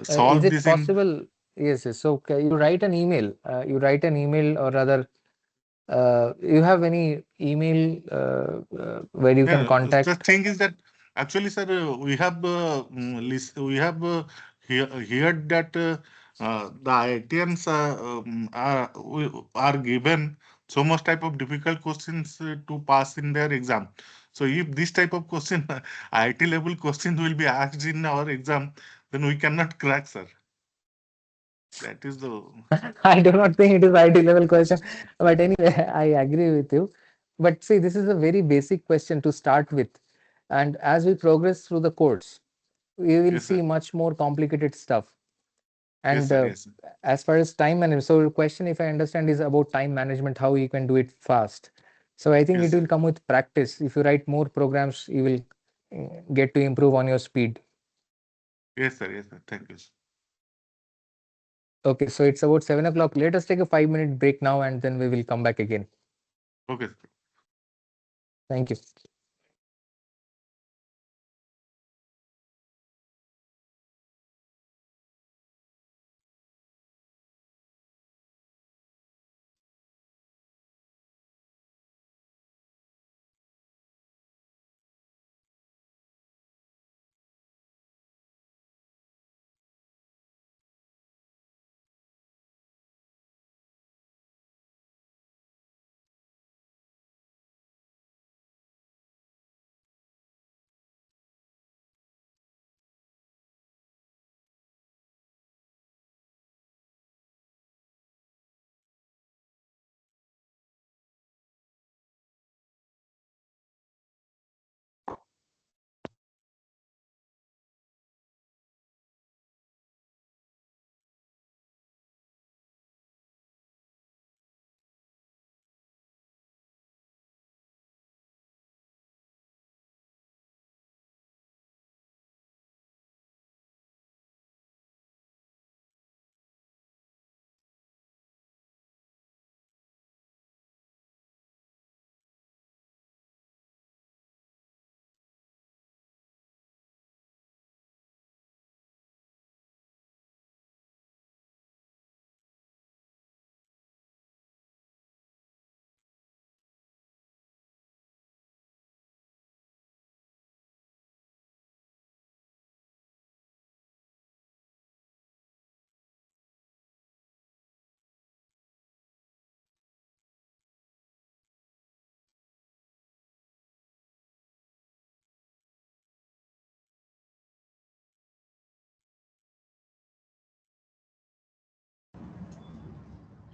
Is solve it this in. possible? Yes, yes. So you write an email. You write an email, or rather, you have any email where you can Yeah, the contact? thing is that actually, sir, we have heard that the IITians are given so much type of difficult questions to pass in their exam. So if this type of question, IIT level questions will be asked in our exam, then we cannot crack, sir. That is the I do not think it is IT level question, but anyway, I agree with you. But see, this is a very basic question to start with, and as we progress through the course, we will yes, sir. see much more complicated stuff. Yes, And sir. Yes, sir. as far as time management, so the question, if I understand, is about time management, how you can do it fast. So I think Yes, it sir. will come with practice. If you write more programs, you will get to improve on your speed. Yes, sir. Yes, sir. Thank you, sir. Okay, so it's about 7 o'clock. Let us take a 5 minute break now, and then we will come back again. Okay, sir. Thank you.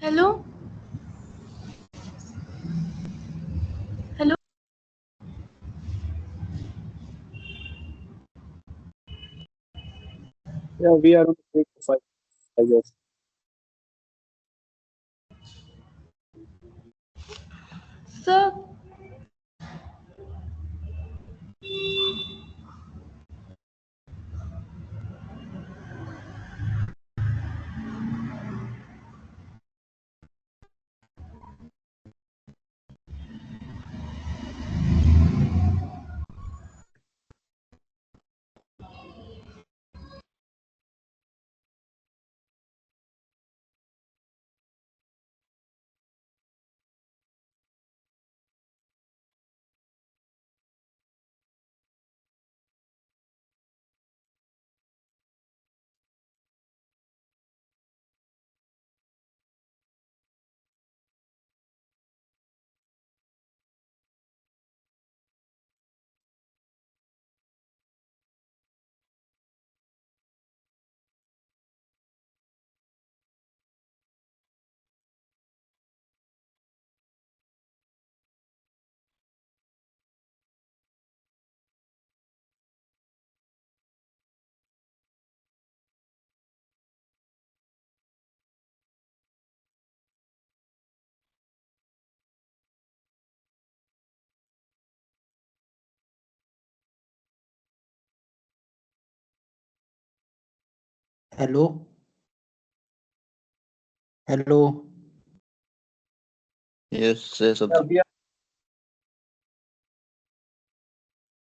Hello? Hello? Yeah, we are on the break for 5, I guess. Sir? Hello, hello. Yes, say Yeah, something. we are.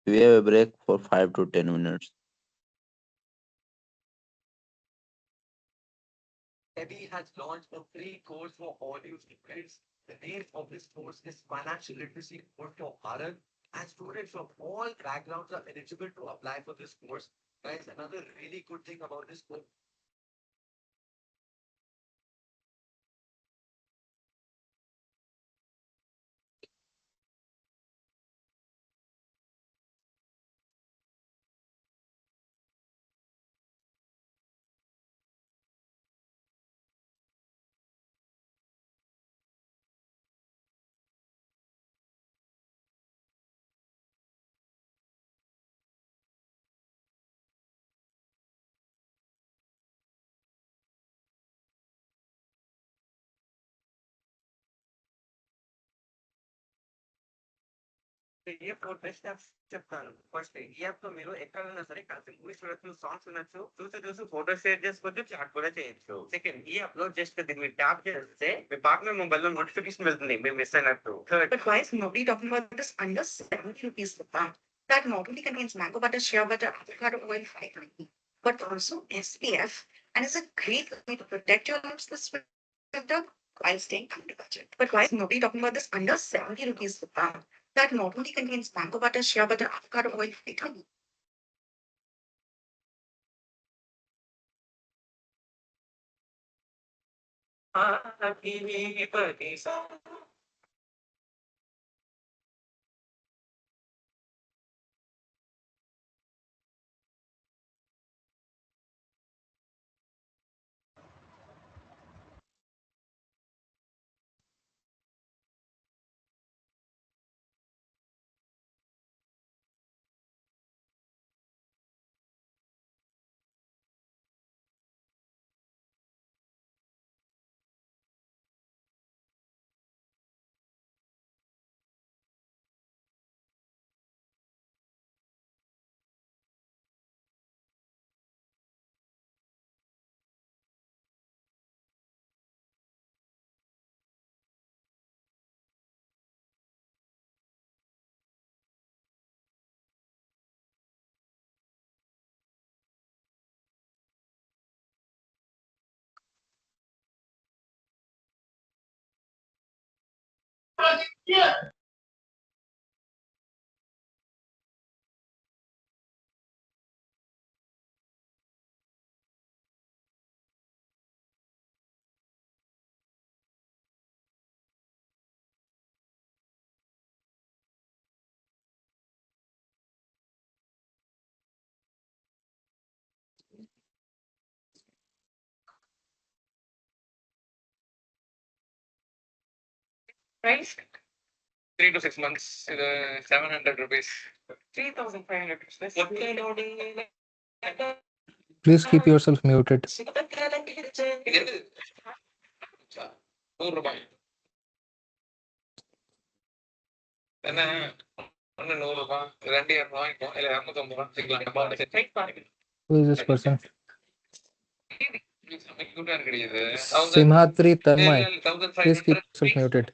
We have a break for 5 to 10 minutes. Debbie has launched a free course for all you students. The name of this course is Financial Literacy Course for Bharat, and students from all backgrounds are eligible to apply for this course. Guys, another really good thing about this course. A four steps చెప్తాను. First ఈ app లో మీరు ఎక్కడైనా సరే కలిసి movies చూడొచ్చు, songs వినొచ్చు, చూసి చూసి ఫోటో షేర్ చేసుకోవచ్చు, చాట్ కూడా చేయొచ్చు. సెకండ్, ఈ యాప్ లో జస్ట్ దీన్ని మీరు ట్యాప్ చేస్తే మీ పార్ట్నర్ మొబైల్ లో నోటిఫికేషన్ వెళ్తుంది మీరు మిస్ అయినట్టు. Third, But why is nobody talking about this under 70 rupees pack? That not only contains mango butter, shea butter, avocado oil, vitamin E, but also SPF, and is a great way to protect your lips this winter while staying under budget. But why is nobody talking about this under 70 rupees pack? That not only contains mango butter, shea butter, avocado oil, vitamin E. Happy birthday, Price 3 to 6 months. 700 rupees. 3,500 rupees. Please keep yourself muted. ₹100. என்ன ஒன்று ₹100 2 வாங்கிப்போம் இல்லை ₹250 வச்சுக்கலாம். Who is this person? கூட்டம் கிடையாது. Simhatri Tanmay. Please keep yourself muted.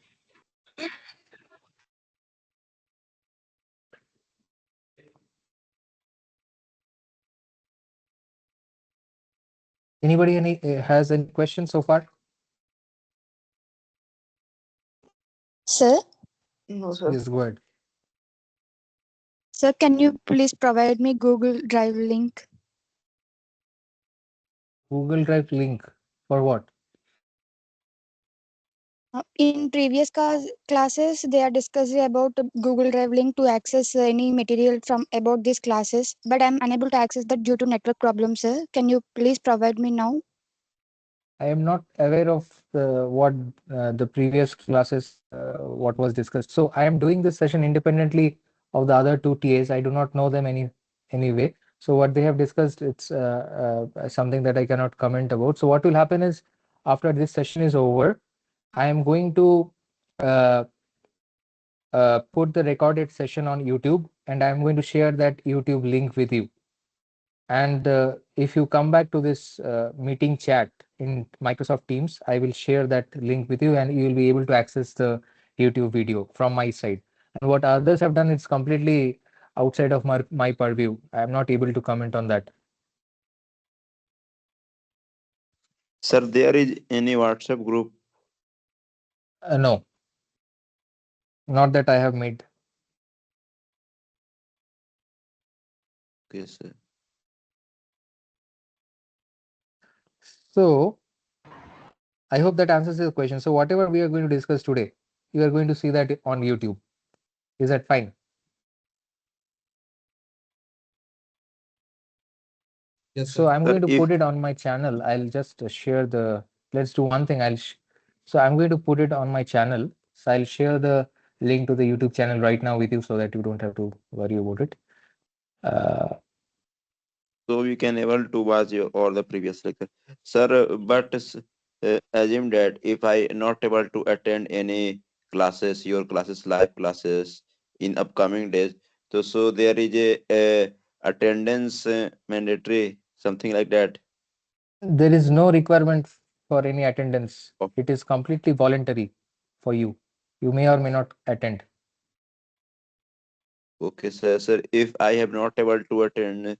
Anybody has any questions so far? Sir, No, sir. Yes, go ahead. sir, can you please provide me Google Drive link? Google Drive link for what? In previous classes, they are discussing about Google Drive link to access any material from about these classes, but I'm unable to access that due to network problems, sir. Can you please provide me now? I am not aware of what the previous classes, what was discussed. So I am doing this session independently of the other two TAs. I do not know them anyway. So what they have discussed, it's something that I cannot comment about. So what will happen is, after this session is over, I am going to uh, put the recorded session on YouTube, and I am going to share that YouTube link with you. And if you come back to this meeting chat in Microsoft Teams, I will share that link with you, and you will be able to access the YouTube video from my side. And what others have done, it's completely outside of my purview. I am not able to comment on that. Sir, there is any WhatsApp group? No, not that I have made. Okay, sir. So I hope that answers your question. So whatever we are going to discuss today, you are going to see that on YouTube. Is that fine? Yes, So sir. I'm Sir, going to if put it on my channel. I'll just share the, let's do one thing. So I'm going to put it on my channel. So I'll share the link to the YouTube channel right now with you so that you don't have to worry about it. so, we can able to watch your all the previous lecture. Sir, but assume that if I not able to attend any classes, your classes, live classes in upcoming days, so there is a attendance mandatory, something like that. There is no requirement for any attendance. Oh. It is completely voluntary for you. You may or may not attend. Okay, sir. Sir, if I have not able to attend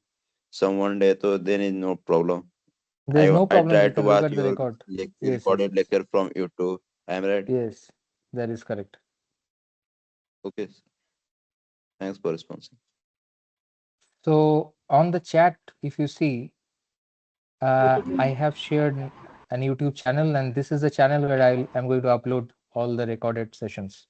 some one day, so then is no problem. There's no I problem. try You to can look watch at the your record. Yes, yes, recorded lecture from YouTube. I am right. yes, that is correct. Okay. Sir. Thanks for responding. So on the chat, if you see, I have shared an YouTube channel, and this is the channel where I'm going to upload all the recorded sessions.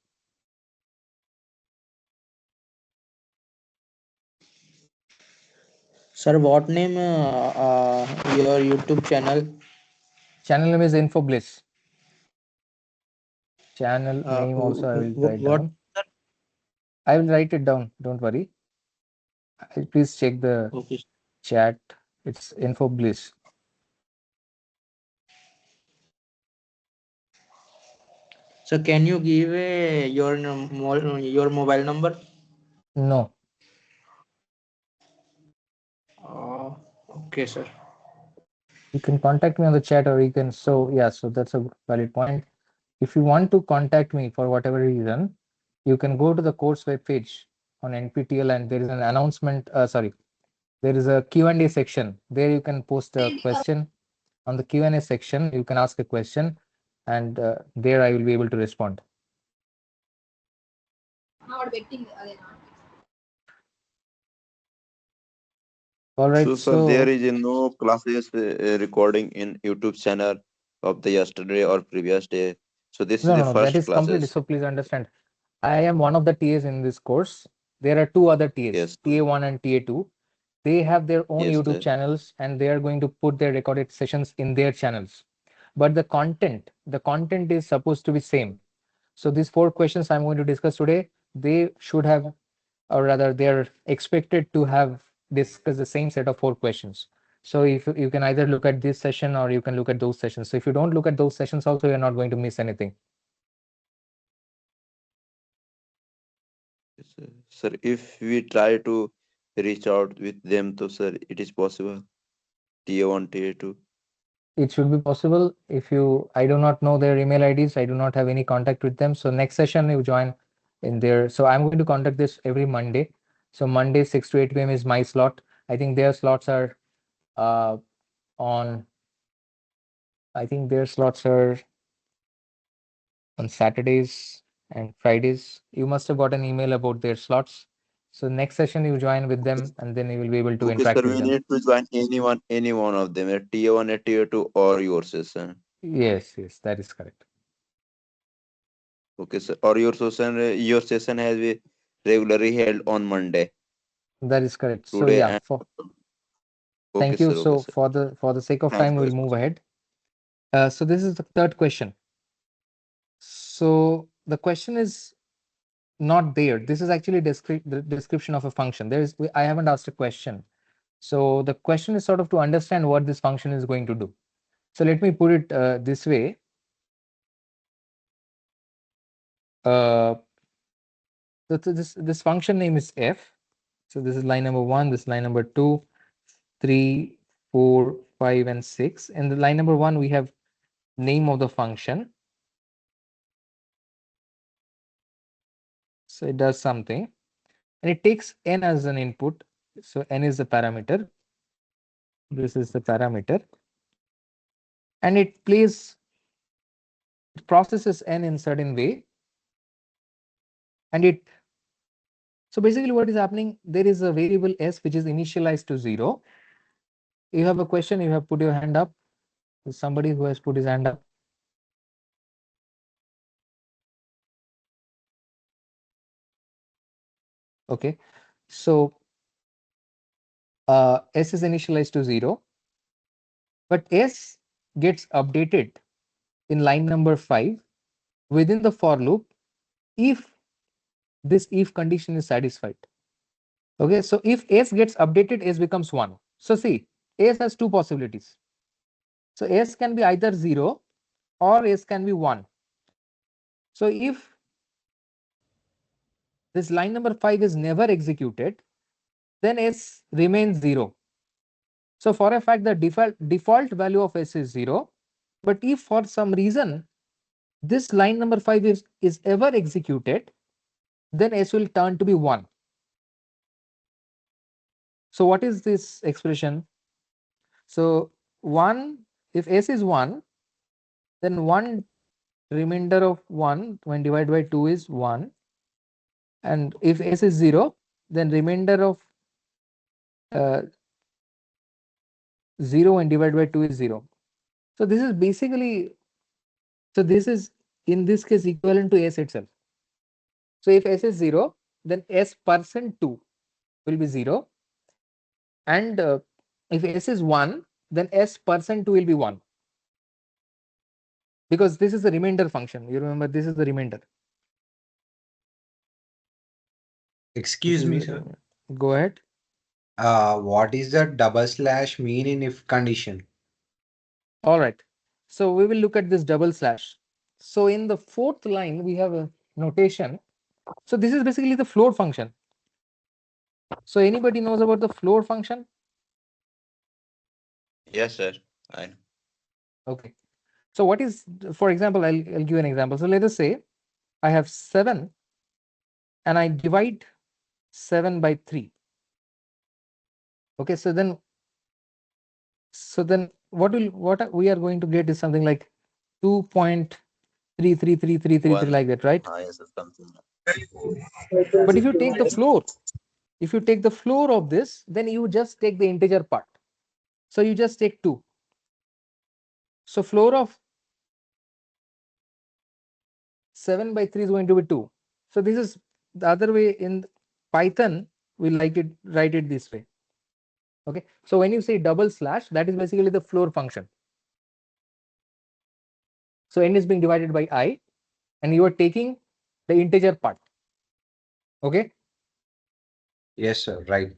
Sir, what name your YouTube channel? Channel name is InfoBliss. Channel name also I will write What? down. I will write it down. Don't worry. Please check the Okay. chat. It's InfoBliss. So can you give your your mobile number? No. Okay, sir. You can contact me on the chat, or you can. So yeah, so that's a valid point. If you want to contact me for whatever reason, you can go to the course webpage on NPTEL, and there is an announcement. Sorry, there is a Q&A section. There you can post a question. On the Q&A section, you can ask a question, and there I will be able to respond. All right. So, sir, there is no classes recording in YouTube channel of the yesterday or previous day. So this is the No. That first is completely. classes. So please understand, I am one of the TAs in this course. There are two other TAs, Yes. TA1 and TA2. They have their own Yes, YouTube sir. channels, and they are going to put their recorded sessions in their channels. But the content is supposed to be same. So these 4 questions I'm going to discuss today, they should have, or rather they're expected to have discussed the same set of 4 questions. So if you can either look at this session or you can look at those sessions. So if you don't look at those sessions also, you're not going to miss anything. Yes, sir. Sir, if we try to reach out with them, so sir, it is possible. Tier 1, Tier 2. It should be possible. If you, I do not know their email IDs, I do not have any contact with them. So next session you join in there. So I'm going to conduct this every Monday. So Monday 6 to 8 p.m. is my slot. I think their slots are on, I think their slots are on Saturdays and Fridays. You must have got an email about their slots. So next session you join with them and then you will be able to Okay, sir, interact with we them. need to join any one of them, a Tier 1, a Tier 2, or your session. Yes, yes, that is correct. Okay, sir. Or your session has been regularly held on Monday. That is correct. So Today yeah, and okay, thank you. sir. Okay, So sir. for the sake of Thanks time, for we'll this. move ahead. So this is the third question. So the question is not there. This is actually the description of a function. I haven't asked a question. So the question is sort of to understand what this function is going to do. So let me put it this way. Uh, this function name is f. So this is line number 1, this is line number 2, 3, 4, 5, and 6. And the line number 1, we have name of the function. So it does something and it takes n as an input. So n is the parameter. This is the parameter. And it processes n in certain way. And so basically what is happening, there is a variable s which is initialized to 0. You have a question, you have put your hand up. There's somebody who has put his hand up. Okay. So s is initialized to 0. But s gets updated in line number 5 within the for loop if this if condition is satisfied. Okay, so if s gets updated, s becomes 1. So see, s has two possibilities. So s can be either 0 or s can be 1. So if this line number 5 is never executed, then s remains 0. So for a fact, the default value of s is 0. But if for some reason this line number 5 is ever executed, then s will turn to be 1. So what is this expression? So 1, if s is 1, then 1 remainder of 1 when divided by 2 is 1. And if s is 0, then remainder of uh, 0 when divided by 2 is 0. So this is basically, so this is in this case equivalent to s itself. So if s is 0, then s percent 2 will be 0. And if s is 1, then s percent 2 will be 1. Because this is the remainder function. You remember this is the remainder. Excuse me, sir. Go ahead. What is the double slash mean in if condition? All right. So we will look at this double slash. So in the fourth line, we have a notation. So this is basically the floor function. So anybody knows about the floor function? Yes, sir. I know. Okay. So what is, for example, I'll give you an example. So let us say I have 7 and I divide 7 by 3. Okay. So then what we are going to get is something like 2.33333 like that, right? Yes, sir, something. But if you take the floor of this, then you just take the integer part. So you just take 2. So floor of 7 by 3 is going to be 2. So this is the other way. In Python, we like it, write it this way. Okay. So when you say double slash, that is basically the floor function. So n is being divided by I, and you are taking the integer part. Okay. Yes, sir. Right.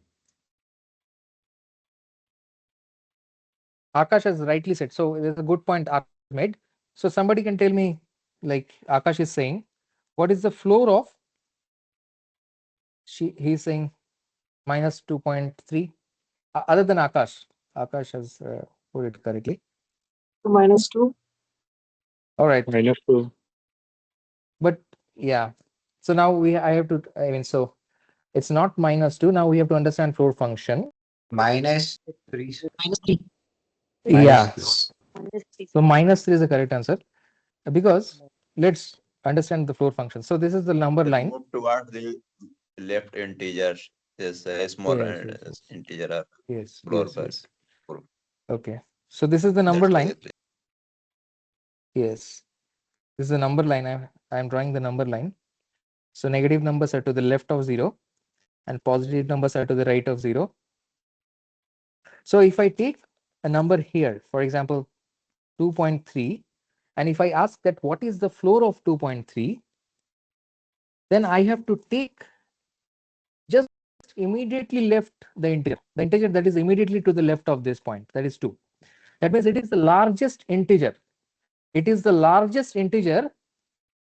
Akash has rightly said. So there's a good point Akash made. So somebody can tell me, like Akash is saying, what is the floor of? He's saying minus 2.3. Other than Akash has put it correctly. -2. All right. -2. But yeah. So now I have to. I mean, so it's not -2. Now we have to understand floor function. -3. -3. Yeah. -3. So -3 is the correct answer, because let's understand the floor function. So this is the number line. Move toward the left integer is a small Yes, yes, yes. integer Yes, floor yes, but yes. Okay. So this is the number line. Yes. This is the number line. I'm drawing the number line. So negative numbers are to the left of 0 and positive numbers are to the right of 0. So if I take a number here, for example, 2.3, and if I ask that what is the floor of 2.3, then I have to take just immediately left the integer that is immediately to the left of this point, that is 2. That means it is the largest integer. It is the largest integer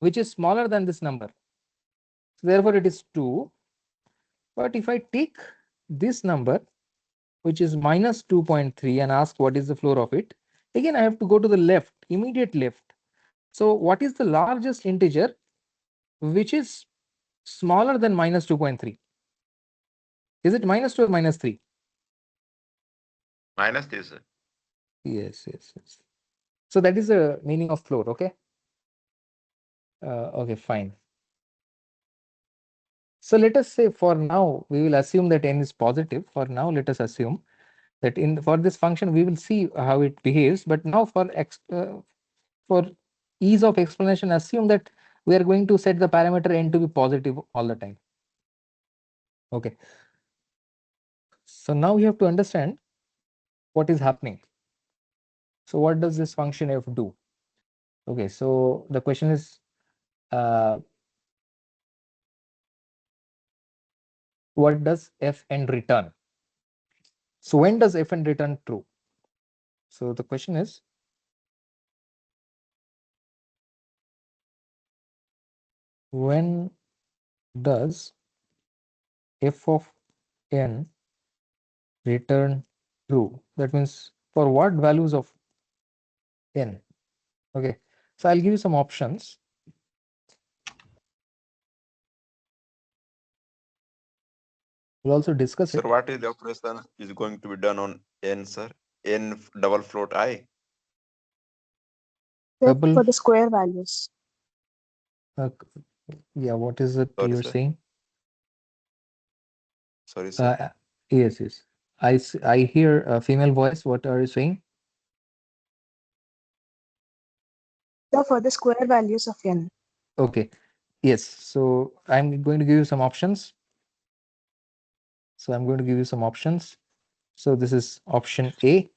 which is smaller than this number. So therefore it is 2. But if I take this number, which is minus 2.3, and ask what is the floor of it, again I have to go to the left, immediate left. So what is the largest integer which is smaller than minus 2.3? Is it -2 or -3? -3, sir. Yes, yes, yes. So that is the meaning of floor. Okay. Okay, fine. So let us say for now we will assume that n is positive. For now, let us assume that for this function we will see how it behaves. But now for ease of explanation, assume that we are going to set the parameter n to be positive all the time. Okay. So now you have to understand what is happening. So what does this function f do? Okay, so the question is, what does fn return? So when does fn return true? So the question is, when does f of n return true? That means for what values of n? Okay, so I'll give you some options. We'll also discuss Sir, it. what is the operation is going to be done on n, sir? N double float I. Double. For the square values. Yeah, what is it Sorry, you're sir. saying? Sorry, sir. Yes, yes. I hear a female voice. What are you saying? For the square values of n. Okay. Yes. So I'm going to give you some options. So this is option A.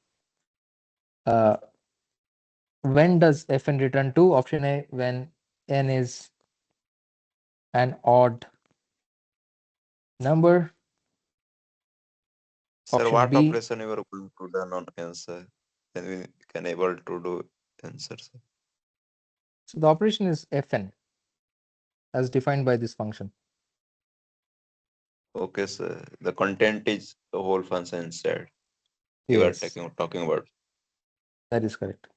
When does fn return true? Option A, when n is an odd number. Sir, Option what B. operation you are going to done on answer? Then we can able to do answer, sir. So the operation is fn as defined by this function. Okay, sir. The content is the whole function instead. You are Yes, talking about. that is correct.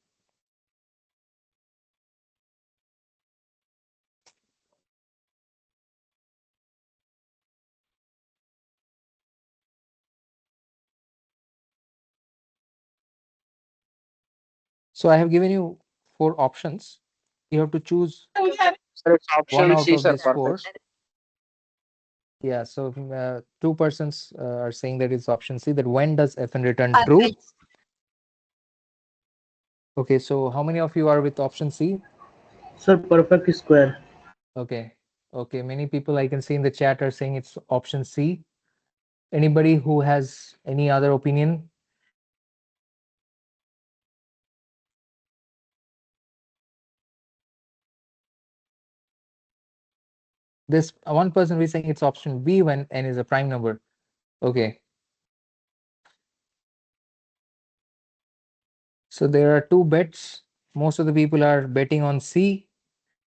So I have given you 4 options. You have to choose It's one option out C, of sir. these 4. Perfect. Yeah, so 2 persons are saying that it's option C, that when does fn return true? Okay, so how many of you are with option C? Sir, perfect square. Okay, okay, many people I can see in the chat are saying it's option C. Anybody who has any other opinion? This one person is saying it's option B when n is a prime number. Okay. So there are two bets. Most of the people are betting on C.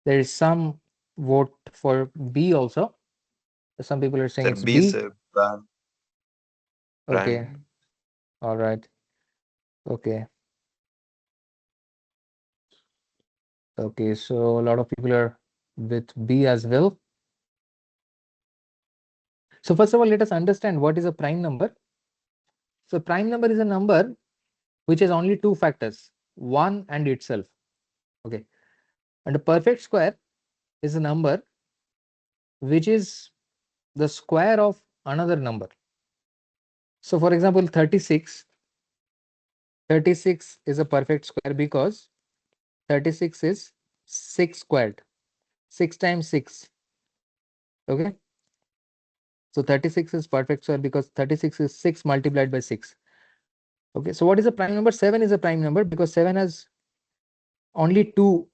There is some vote for B also. Some people are saying Sir, it's B, B. sir. Prime. Okay. Prime. All right. Okay. Okay. So a lot of people are with B as well. So first of all, let us understand what is a prime number. So prime number is a number which has only two factors, 1 and itself. Okay. And a perfect square is a number which is the square of another number. So for example, 36 is a perfect square because 36 is 6 squared, 6 times 6. Okay. So 36 is perfect square because 36 is 6 multiplied by 6. Okay. So what is a prime number? 7 is a prime number because 7 has only two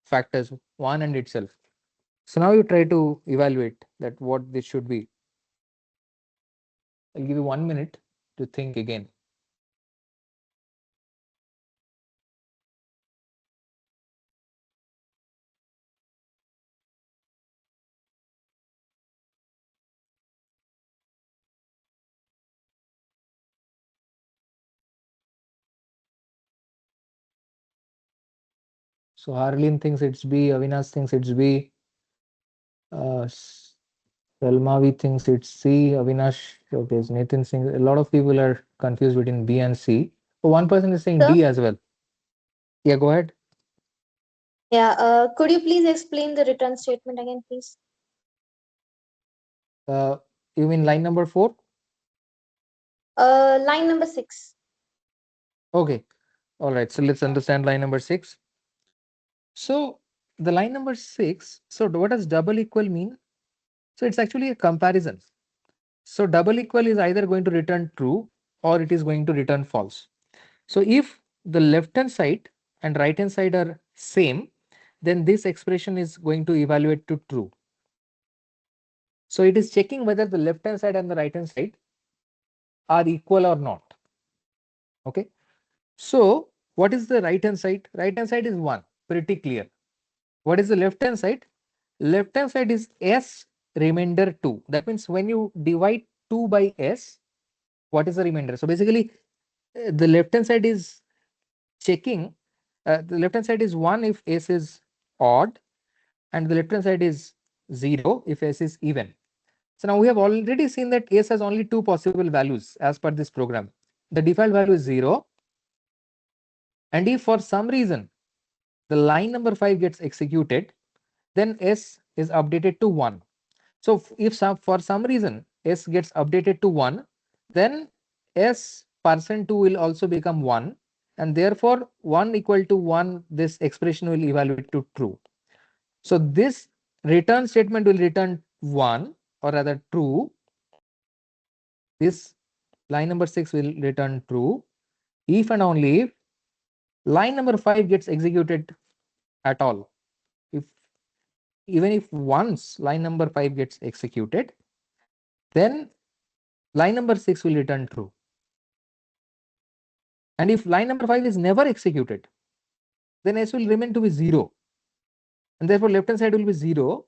factors, 1 and itself. So now you try to evaluate that what this should be. I'll give you 1 minute to think again. So Harleen thinks it's B, Avinash thinks it's B, Salmavi thinks it's C, Avinash, okay, Nathan thinks, a lot of people are confused between B and C. So one person is saying Sir? D as well. Yeah, go ahead. Yeah, could you please explain the return statement again, please? You mean line number 4? Line number 6. Okay. All right. So let's understand line number 6. So the line number 6, so what does double equal mean? So it's actually a comparison. So double equal is either going to return true or it is going to return false. So if the left hand side and right hand side are same, then this expression is going to evaluate to true. So it is checking whether the left hand side and the right hand side are equal or not. Okay. So what is the right hand side? Right hand side is 1, pretty clear. What is the left hand side? Left hand side is s remainder 2. That means when you divide 2 by s, what is the remainder? So basically, the left hand side is checking, the left hand side is 1 if s is odd, and the left hand side is 0 if s is even. So now we have already seen that s has only two possible values as per this program. The default value is 0, and if for some reason the line number 5 gets executed, then s is updated to 1. So if for some reason s gets updated to 1, then s percent 2 will also become 1, and therefore 1 equal to 1, this expression will evaluate to true. So this return statement will return 1, or rather true. This line number 6 will return true if and only if line number 5 gets executed at all. If even if once line number 5 gets executed, then line number 6 will return true. And if line number 5 is never executed, then s will remain to be 0. And therefore left hand side will be 0,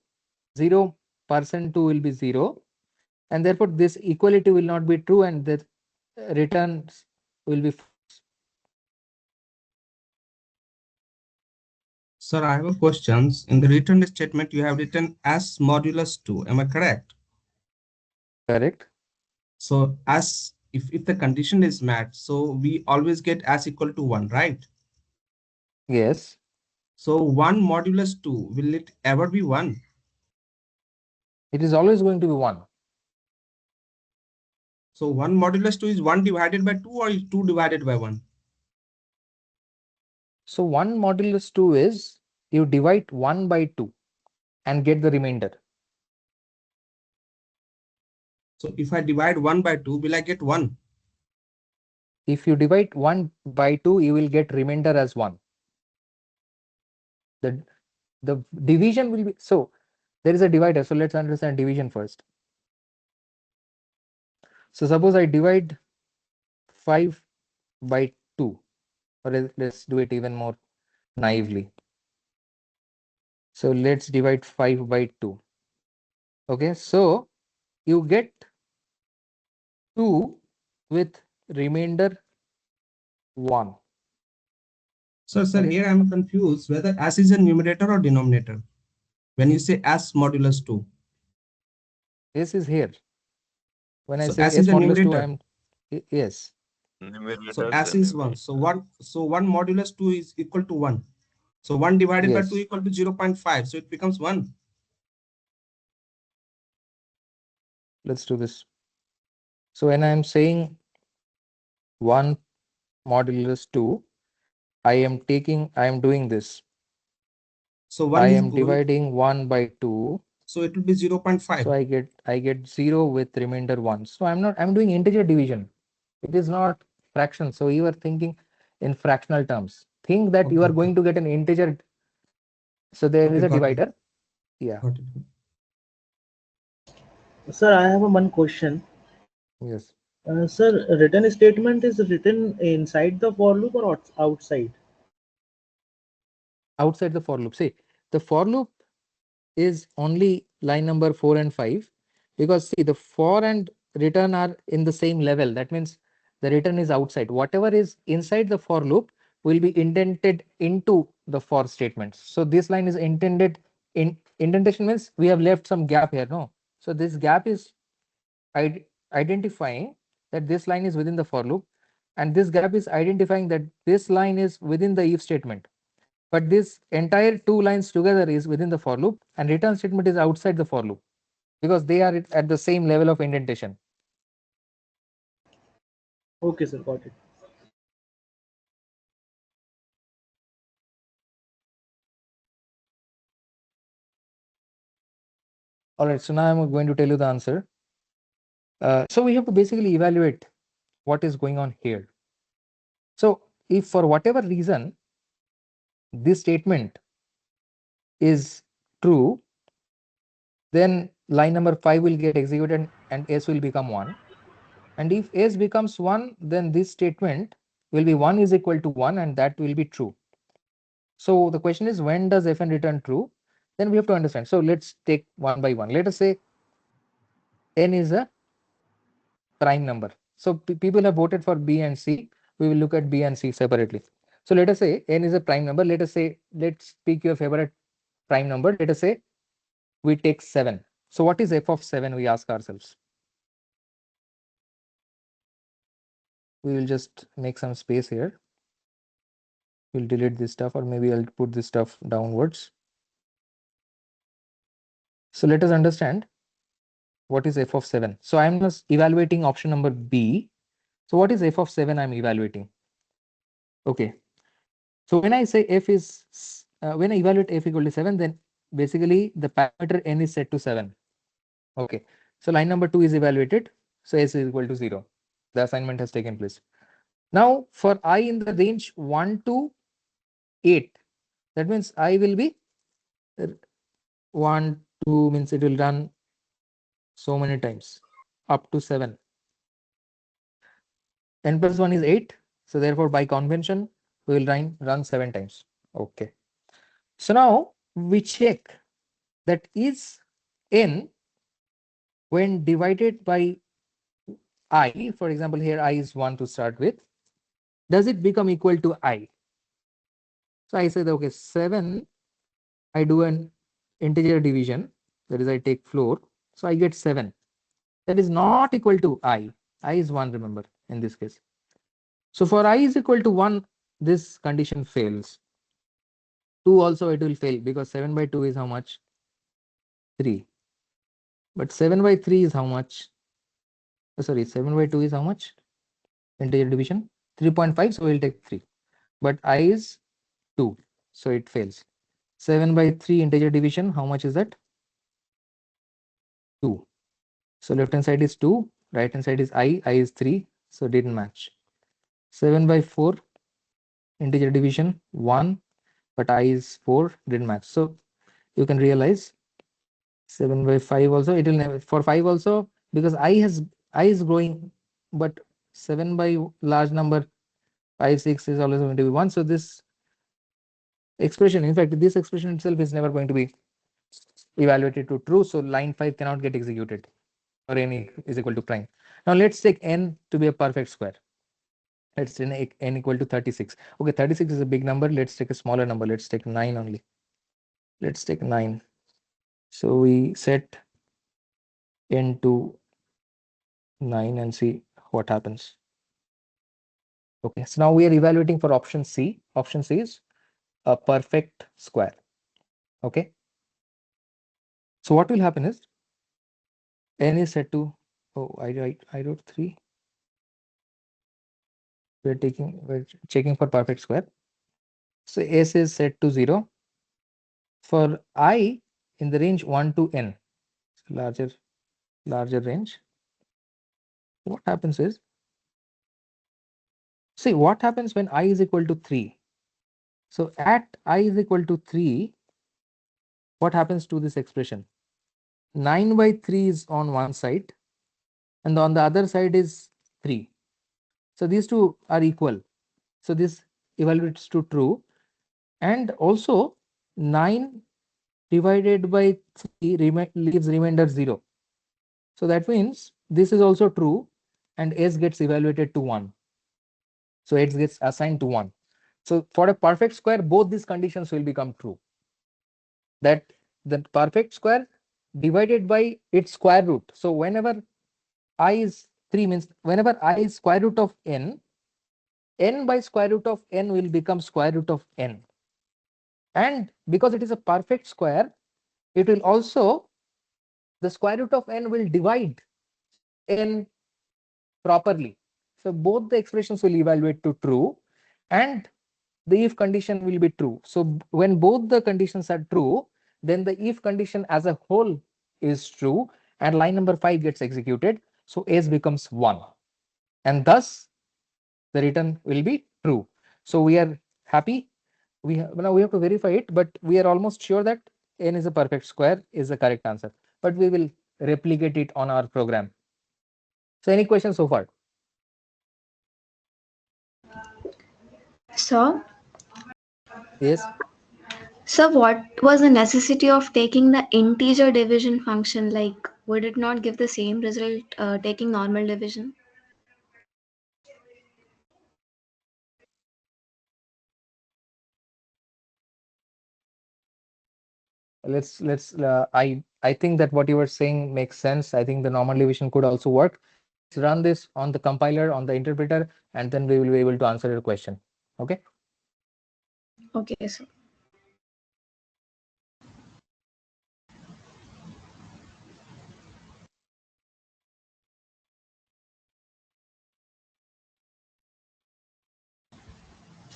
0% 2 will be 0. And therefore this equality will not be true and the returns will be false. Sir, I have a question. In the return statement, you have written as modulus 2. Am I correct? Correct. So as if the condition is met, so we always get as equal to 1, right? Yes. So 1 modulus 2, will it ever be 1? It is always going to be 1. So 1 modulus 2 is 1 divided by 2 or is 2 divided by 1? So 1 modulus 2 is you divide 1 by 2 and get the remainder. So if I divide 1 by 2, will I get 1? If you divide 1 by 2, you will get remainder as 1. The division will be, so There is a divider, so let's understand division first. So suppose I divide 5 by 2, or let's do it even more naively. So let's divide 5 by 2. Okay, so you get 2 with remainder 1. So, sir, Okay, here I'm confused whether S is a numerator or denominator. When you say S modulus 2. S is here. When I So say S S is a modulus 2, numerator. yes. So Numerators S and is 1. So 1 modulus 2 is equal to 1. So 1 divided by 2 Yes. equal to 0.5. So it becomes 1. Let's do this. So when I am saying 1 modulus 2, I am doing this. So 1 I is am going, dividing 1 by 2. so it will be 0.5. So I get 0 with remainder 1. So I'm doing integer division. It is not fraction. So you are thinking in fractional terms. Think that you are going to get an integer. So there is a Got it. divider. Yeah. Got it. Sir, I have a one question. Yes. Sir, written statement is written inside the for loop or outside? Outside the for loop. See, the for loop is only line number 4 and 5, because see, the for and return are in the same level. That means the return is outside. Whatever is inside the for loop will be indented into the for statements. So this line is intended in indentation, means we have left some gap here. No, so this gap is identifying that this line is within the for loop, and this gap is identifying that this line is within the if statement. But this entire two lines together is within the for loop, and return statement is outside the for loop, because they are at the same level of indentation. Okay, sir, got it. All right, so now I'm going to tell you the answer. So we have to basically evaluate what is going on here. So if for whatever reason this statement is true, then line number 5 will get executed and S will become 1. And if S becomes 1, then this statement will be 1 is equal to 1, and that will be true. So the question is, when does Fn return true? Then we have to understand. So let's take one by one. Let us say n is a prime number. So people have voted for B and C. We will look at B and C separately. So let us say n is a prime number. Let us say, let's pick your favorite prime number. Let us say we take 7. So what is f of 7? We ask ourselves. We will just make some space here. We'll delete this stuff, or maybe I'll put this stuff downwards. So let us understand what is f of 7. So I'm just evaluating option number B. So what is f of 7 I'm evaluating? Okay. So when I say f is, when I evaluate f equal to 7, then basically the parameter n is set to 7. Okay. So line number 2 is evaluated. So s is equal to 0. The assignment has taken place. Now for I in the range 1 to 8, that means I will be 1, 2, means it will run so many times up to 7. N plus 1 is 8. So therefore by convention, we will run 7 times. Okay. So now we check that is n, when divided by I, for example, here I is 1 to start with, does it become equal to I? So I say that, okay, 7, I do an integer division, that is I take floor, so I get 7. That is not equal to I. I is 1, remember, in this case. So for I is equal to 1, this condition fails. 2 also it will fail, because 7 by 2 is how much? 3. But 7 by 3 is how much? Oh, sorry, 7 by 2 is how much? Integer division 3.5, so we'll take 3. But I is 2, so it fails. 7 by 3 integer division, how much is that? 2. So left hand side is 2, right hand side is I is 3, so didn't match. 7 by 4 integer division 1, but I is 4, didn't match. So you can realize 7 by 5 also, it will never, for 5 also, because I is growing, but 7 by large number, 5, 6 is always going to be 1. So this expression, in fact, this expression itself is never going to be evaluated to true. So line 5 cannot get executed, or n is equal to prime. Now let's take n to be a perfect square. Let's take n equal to 36. Okay, 36 is a big number. Let's take a smaller number. Let's take 9 only. Let's take 9. So we set n to 9 and see what happens. Okay, so now we are evaluating for option C. Option C is a perfect square. Okay. So what will happen is n is set to, oh, I wrote 3. We're checking for perfect square. So S is set to 0 for I in the range 1 to n, larger range. What happens is, see what happens when I is equal to 3. So at I is equal to 3, what happens to this expression? 9 by 3 is on one side and on the other side is 3. So these two are equal. So this evaluates to true, and also 9 divided by 3 leaves remainder 0. So that means this is also true and S gets evaluated to 1. So S gets assigned to 1. So for a perfect square, both these conditions will become true. That the perfect square divided by its square root. So whenever I is 3 means whenever I is square root of n, n by square root of n will become square root of n. And because it is a perfect square, it will also, the square root of n will divide n properly. So both the expressions will evaluate to true and the if condition will be true. So when both the conditions are true, then the if condition as a whole is true and line number 5 gets executed. So S becomes 1 and thus the return will be true. So we are happy. Now we have to verify it, but we are almost sure that n is a perfect square is the correct answer. But we will replicate it on our program. So any questions so far? So, Yes. so what was the necessity of taking the integer division function? Like, would it not give the same result taking normal division? I think that what you were saying makes sense. I think the normal division could also work. Let's run this on the compiler, on the interpreter, and then we will be able to answer your question. Okay. Okay, so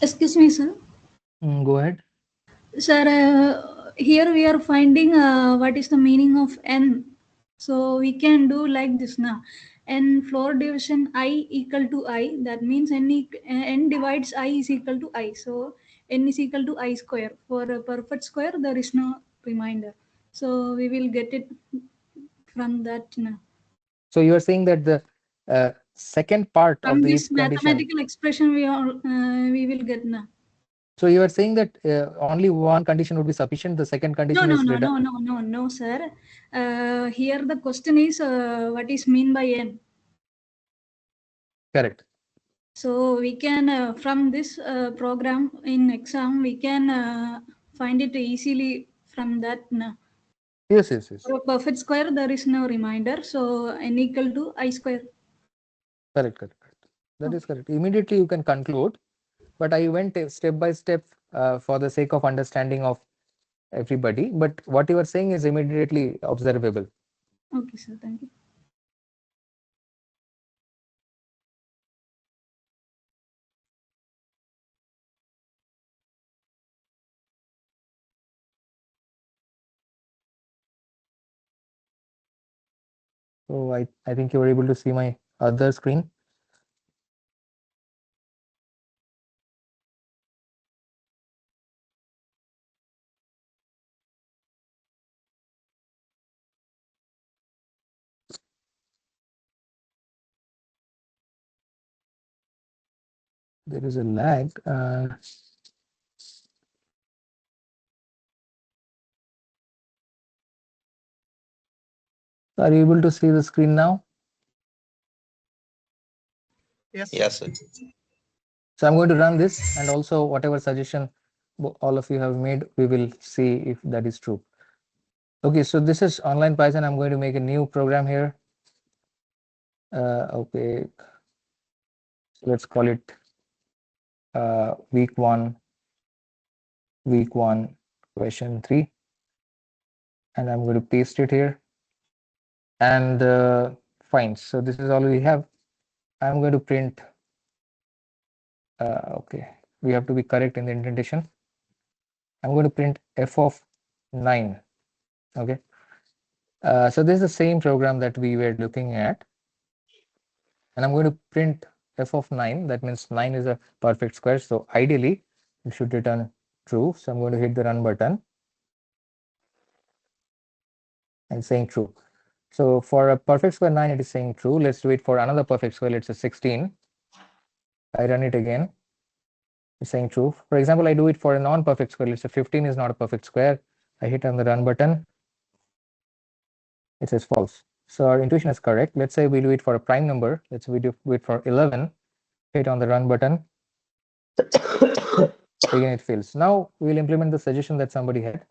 Excuse me, sir. Go ahead. Sir, here we are finding what is the meaning of n. So we can do like this now. N floor division I equal to I. That means n divides I is equal to I. So n is equal to I square. For a perfect square, there is no remainder. So we will get it from that now. So you are saying that the second part of From the this if condition. mathematical expression, we will get now. So you are saying that only one condition would be sufficient. The second No, condition no, is no, no, no, no, no, sir. Here the question is what is mean by n? correct. So we can from this program in exam we can find it easily from that. No. Yes, yes, yes. For a perfect square there is no reminder. So n equal to I square. Correct, correct, correct. That is correct. Immediately you can conclude, but I went step by step for the sake of understanding of everybody. But what you are saying is immediately observable. Okay, sir. Thank you. So I think you were able to see my other screen. There is a lag. Are you able to see the screen now? Yes, sir. So I'm going to run this, and also whatever suggestion all of you have made, we will see if that is true. Okay, so this is online Python. I'm going to make a new program here. Okay, so let's call it week one, question 3, and I'm going to paste it here. And fine. So this is all we have. I'm going to print. Okay, we have to be correct in the indentation. I'm going to print f of 9. Okay. So this is the same program that we were looking at, and I'm going to print f of 9. That means 9 is a perfect square. So ideally, it should return true. So I'm going to hit the run button and saying true. So for a perfect square 9, it is saying true. Let's do it for another perfect square. Let's say 16. I run it again. It's saying true. For example, I do it for a non-perfect square. Let's say 15 is not a perfect square. I hit on the run button. It says false. So our intuition is correct. Let's say we do it for a prime number. Let's we do it for 11. Hit on the run button. Again, it fails. Now we'll implement the suggestion that somebody had.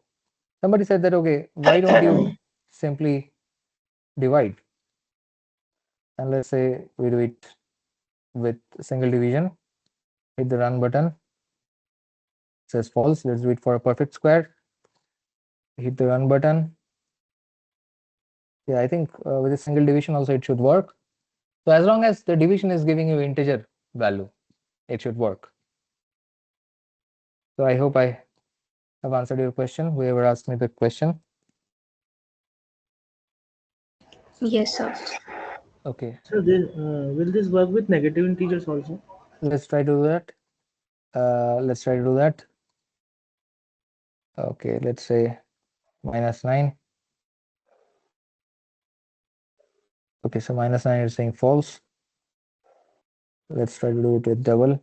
Somebody said that, okay, why don't you simply divide? And let's say we do it with single division. Hit the run button. It says false. Let's do it for a perfect square. Hit the run button. Yeah, I think with a single division also it should work. So as long as the division is giving you integer value, it should work. So I hope I have answered your question. Whoever asked me the question. Yes, sir. Okay. So will this work with negative integers also? Let's try to do that. Let's try to do that. Okay, let's say -9. Okay, so -9 is saying false. Let's try to do it with double.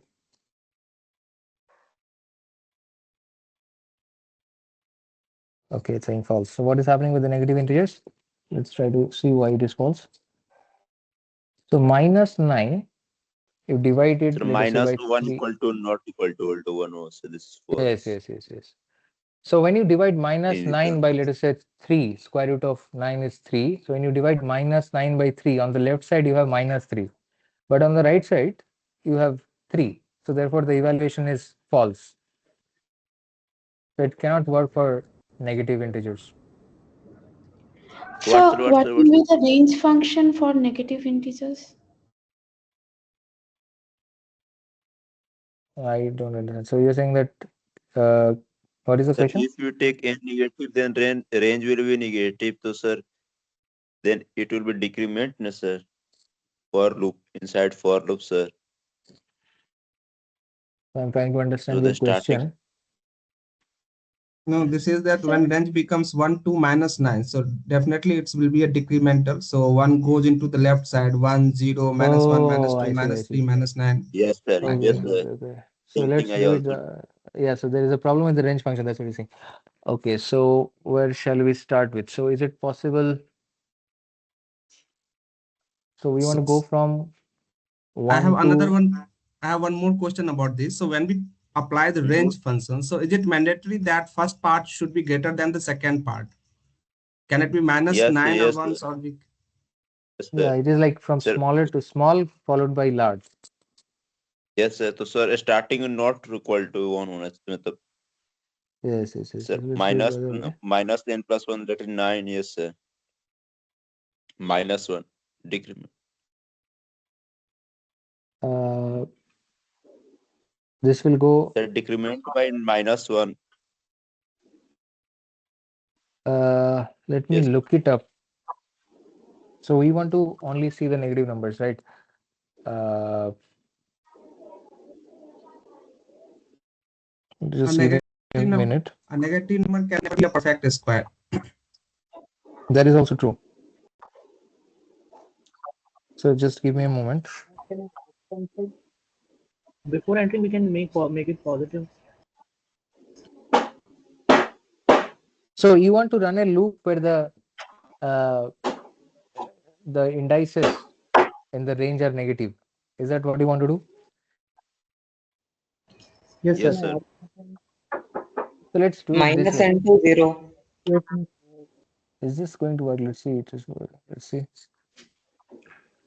Okay, it's saying false. So what is happening with the negative integers? Let's try to see why it is false. So -9, if divided, So let us say minus by 1 3. equal to not equal to 1. So this is Yes, false. yes. So when you divide Is -9 by, let us say 3, square root of 9 is 3. So when you divide -9 by 3, on the left side you have -3. But on the right side, you have 3. So therefore the evaluation is false. So it cannot work for negative integers. So What's what the will be the range function for negative integers? I don't understand. So you're saying that, what is the sir, question? if you take n negative, then range will be negative. So sir, then it will be decrement, no, sir. For loop inside for loop, sir. I'm trying to So understand the your starting. question. No, this is that when range becomes 1 to -9. So definitely it will be a decremental. So 1 goes into the left side, 1, 0, -1, Oh, -2, I see, I -3, see. -9. Yes, sir. Okay, Yes, Like okay, sir. okay. So Same thing let's I do it. also. Yeah, so there is a problem with the range function. That's what you're saying. Okay, so where shall we start with? So is it possible? So we want to go from I have 1 another to. one. I have one more question about this. So when we apply the Mhm. range function, so is it mandatory that first part should be greater than the second part? Can it be Yes, -9 or yes, sir. 1 or we? Yes, Yeah, sir. it is like from Sir, smaller to small followed by large. yes, sir. So sir, starting not equal to 1 होना चाहिए, मतलब Yes. sir Let's do it the minus other way. minus n plus 1, that is 9. Yes, sir. -1 decrement. Uh, this will go. Sir, decrement by -1. Let me Yes. look it up. So we want to only see the negative numbers, right? Uh, A just give me negative a number, minute. a negative number can never be a perfect square. That is also true. So just give me a moment. Before entering, we can make it positive. So you want to run a loop where uh, the indices in the range are negative. Is that what you want to do? Yes, sir. Yes, sir. So let's do it this Minus way. n to 0. Is this going to work? Let's see. Let's see.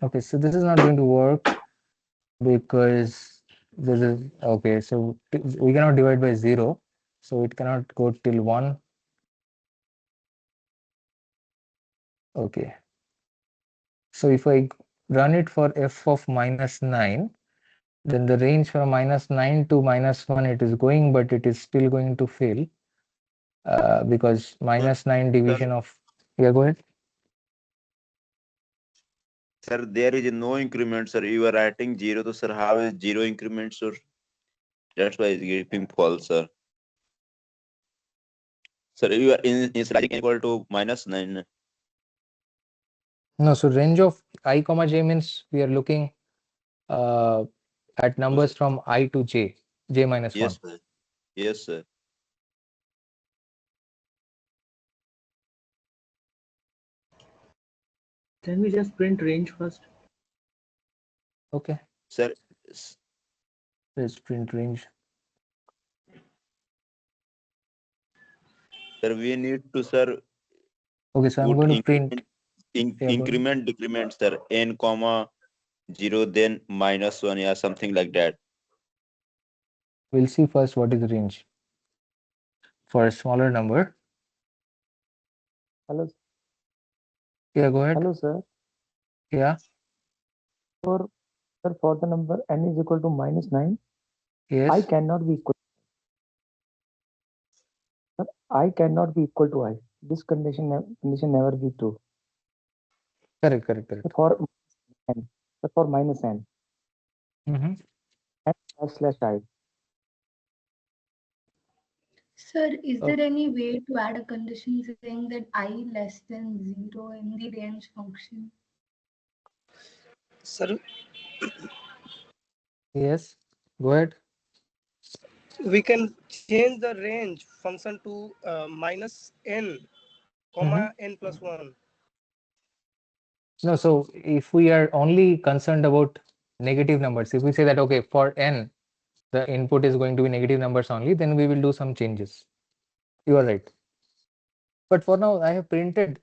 Okay, so this is not going to work because this is okay. So we cannot divide by 0, so it cannot go till 1. Okay. So if I run it for f of -9, then the range from -9 to -1 it is going, but it is still going to fail because -9 division of, yeah, go ahead. Sir, there is no increment, sir. You are writing 0, so sir, how is 0 increment, sir? That's why it's giving false, sir. Sir, you are initializing equal to -9. No, so range of I comma j means we are looking at numbers from I to j, j minus 1. Yes, sir. Yes, sir. Can we just print range first? Okay. Sir, let's print range. Sir, we need to, sir. Okay, so I'm going to print increment, decrement, sir. N comma 0, then -1, yeah, something like that. We'll see first what is the range for a smaller number. Hello. Yeah, go ahead. Hello, sir. Yeah. For the number n is equal to -9, Yes. I cannot be equal. I cannot be equal to I. This condition never be true. Correct. For n, for -n, n slash I. Sir, is there any way to add a condition saying that I less than 0 in the range function? Sir, yes, go ahead. we can change the range function to -n, comma n plus 1. No, so if we are only concerned about negative numbers, if we say that, okay, for n, the input is going to be negative numbers only, then we will do some changes. You are right. But for now, I have printed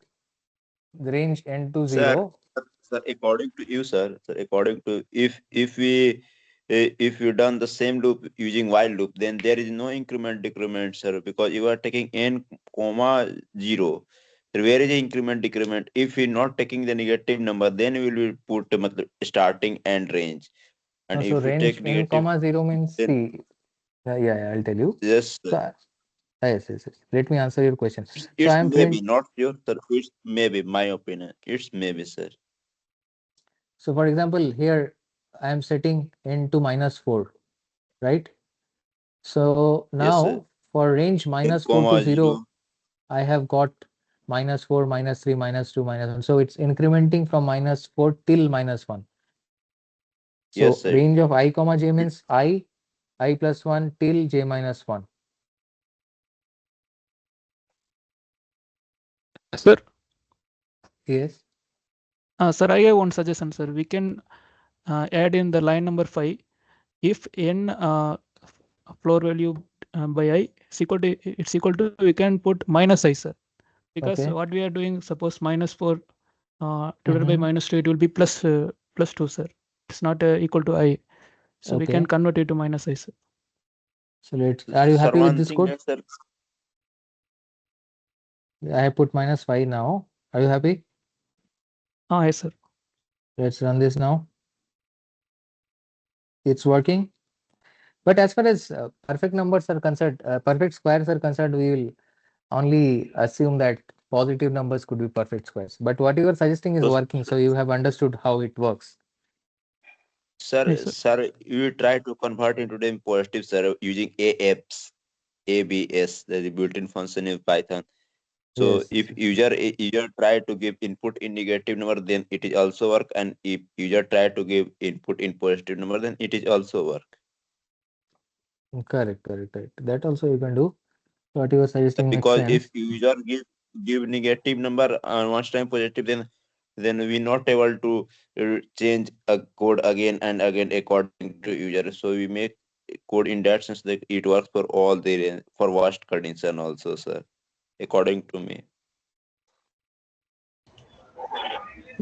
the range n to 0. Sir, according to you, sir, according to if you done the same loop using while loop, then there is no increment decrement, sir, because you are taking n comma 0. So where is the increment decrement? If you're not taking the negative number, then we will put starting and range. And So if you range take n negative, comma 0 means, then see, yeah, I'll tell you. yes, sir. So, yes. Let me answer your question. So It's I am maybe not sure, sir. It's maybe my opinion. It's maybe, sir. So for example, here I am setting n to -4, right? So Yes, sir. now for range -4 to 0, I have got -4, -3, -2, -1. So it's incrementing from -4 till -1. So Yes, sir. range of I comma j means I plus 1 till j minus 1. Sir, Yes. sir, I have one suggestion, sir. We can add in the line number 5. If n floor value by I is equal to, it's equal to, we can put minus I, sir. Because Okay. what we are doing, suppose -4 divided by -2, it will be plus 2, sir. It's not equal to I. So we can Okay. convert it to minus I, sir. So are you happy with this code? Sir. I have put -5 now. Are you happy? Yes, sir. Let's run this now. It's working. But as far as perfect numbers are concerned, perfect squares are concerned, we will only assume that positive numbers could be perfect squares. But what you are suggesting is working, so you have understood how it works. Sir, you try to convert into them positive, sir, using ABS, the built-in function in Python. So Yes. if user try to give input in negative number, then it is also work. And if user try to give input in positive number, then it is also work. Correct, correct, correct. That also you can do. What you were suggesting makes Because if sense. user give negative number and once time positive, then we not able to change a code again and again according to user. So we make code in that sense that it works for all the for vast condition also, sir, according to me.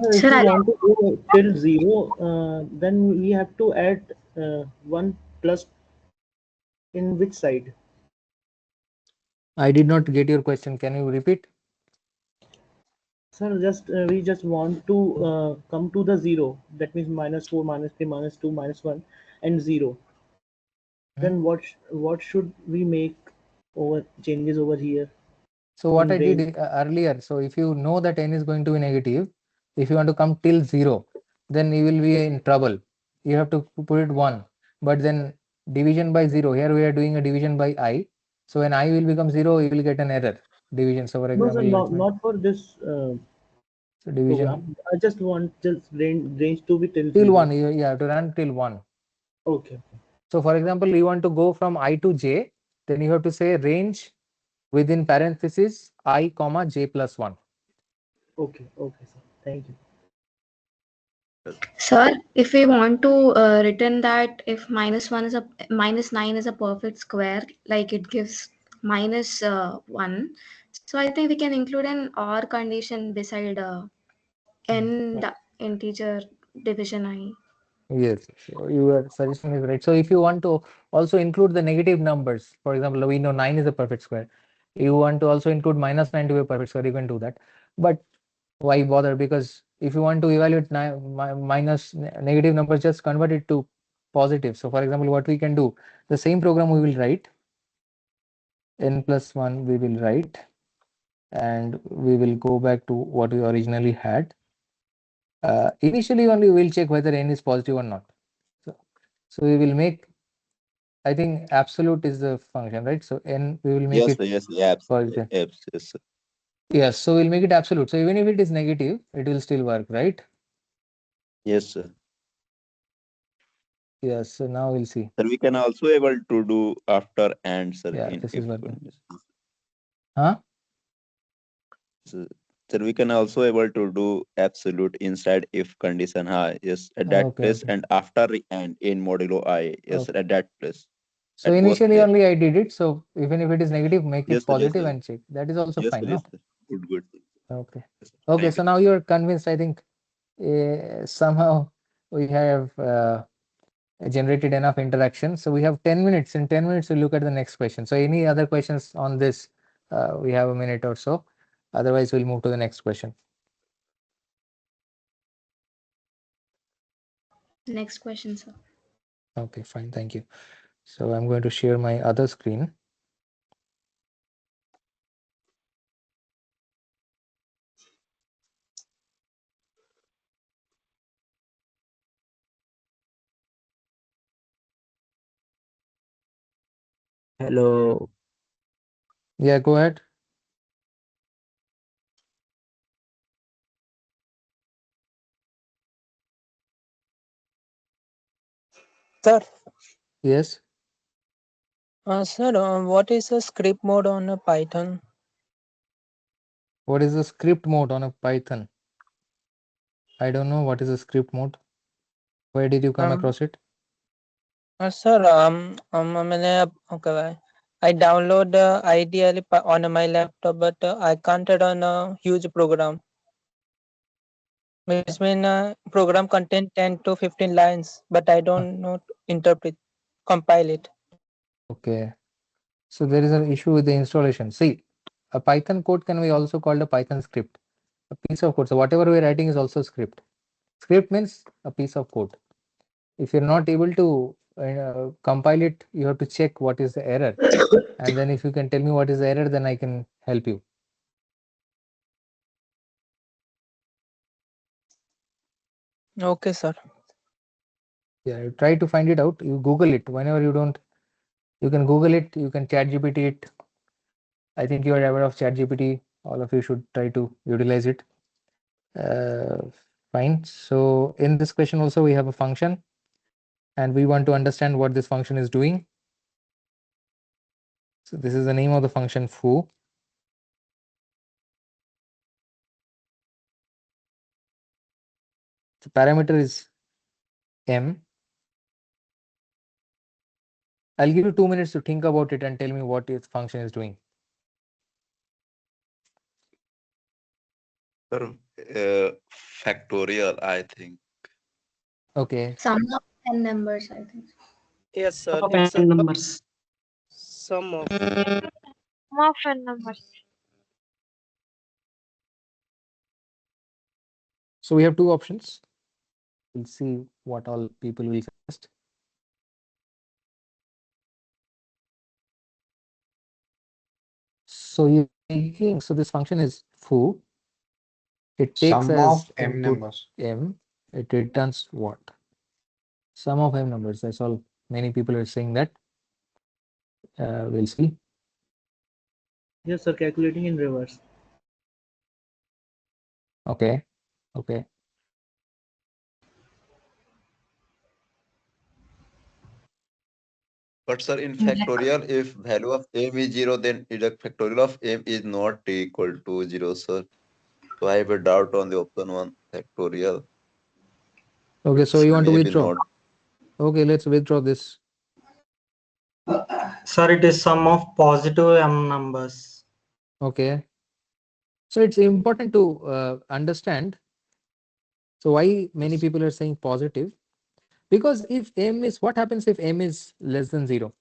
If Sir, you I want to go till 0, then we have to add 1 plus in which side? I did not get your question. Can you repeat? Sir, just we just want to come to the 0. That means -4, -3, -2, -1, and 0. Hmm? Then what should we make over changes over here So what in I did range? earlier, so if you know that n is going to be negative, if you want to come till 0, then you will be in trouble. You have to put it 1. But then division by 0, here we are doing a division by I. So when I will become 0, you will get an error. Division. So for No, sir, example, let me. not for this So division program. I just want just range to be till till 1. 0. You have to run till 1. Okay. So for example, you want to go from I to j, then you have to say range within parenthesis I comma j plus 1. Okay, okay, sir. Thank you. Sir, if we want to return that if -1 is a -9 is a perfect square, like it gives -1, so I think we can include an OR condition beside n the integer division I. Yes, your suggestion is right. So if you want to also include the negative numbers, for example, we know 9 is a perfect square. You want to also include -9 to be a perfect square, you can do that. But why bother? Because if you want to evaluate negative numbers, just convert it to positive. So for example, what we can do, the same program we will write, n plus 1 we will write, and we will go back to what we originally had. Initially only we will check whether n is positive or not. So, so we will make, I think absolute is the function, right? So n we will make Yes, it sir, yes, yes, positive. yes, yes, sir. Yes, so we'll make it absolute. So even if it is negative, it will still work, right? Yes, sir. Yes, so now we'll see. Sir, we can also able to do after and, sir, Yeah, in this is if working. condition. Huh? So, sir, we can also able to do absolute inside if condition high, yes, at that Okay, place, okay. and after and in modulo I, yes, Okay. at that place, So at both initially place. only I did it. So even if it is negative, make Yes, it sir, yes, positive sir. and check. That is also Yes, fine, sir, no? yes, sir. Good, good. Okay. Yes, sir. Okay, Thank so you. now you're convinced. I think somehow we have generated enough interaction. So we have 10 minutes. In 10 minutes, we'll look at the next question. So any other questions on this? We have a minute or so. Otherwise, we'll move to the next question. Next question, sir. Okay, fine. Thank you. So I'm going to share my other screen. Hello. Yeah, go ahead. Sir, Yes. sir, what is the script mode on a Python? What is the script mode on a Python? I don't know what is a script mode. Where did you come across it? Sir, मैंने okay, I download ideally on my laptop, but I can't run a huge program. Which mean program contain 10 to 15 lines, but I don't know to interpret, compile it. Okay. So there is an issue with the installation. See, a Python code can be also called a Python script, a piece of code. So whatever we're writing is also script. Script means a piece of code. If you're not able to compile it, you have to check what is the error. And then if you can tell me what is the error, then I can help you. Okay, sir. Yeah, you try to find it out. You Google it. Whenever you don't, you can Google it. You can chat GPT it. I think you are aware of chat GPT. All of you should try to utilize it. Uh, Fine. So in this question also we have a function and we want to understand what this function is doing. So this is the name of the function foo. The parameter is m. I'll give you 2 minutes to think about it and tell me what its function is doing. Sir, factorial, I think. Okay. Sum of n numbers, I think. Yes, sir. Of It's a n numbers. sum of. More fun numbers. So we have two options. We'll see what all people will suggest. So you taking, so this function is foo. It takes Sum as of m input numbers. m. It returns what? Sum of m numbers. That's all. Many people are saying that. We'll see. Yes, sir. Calculating in reverse. Okay. Okay. But sir, in factorial, if value of m is 0, then factorial of m is not equal to 0, sir. So I have a doubt on the option 1, factorial. Okay. So you want to Maybe withdraw? not. Okay. Let's withdraw this. Sir, it is sum of positive m numbers. Okay. So it's important to understand. So why many people are saying positive? Because if m is, what happens if m is less than 0?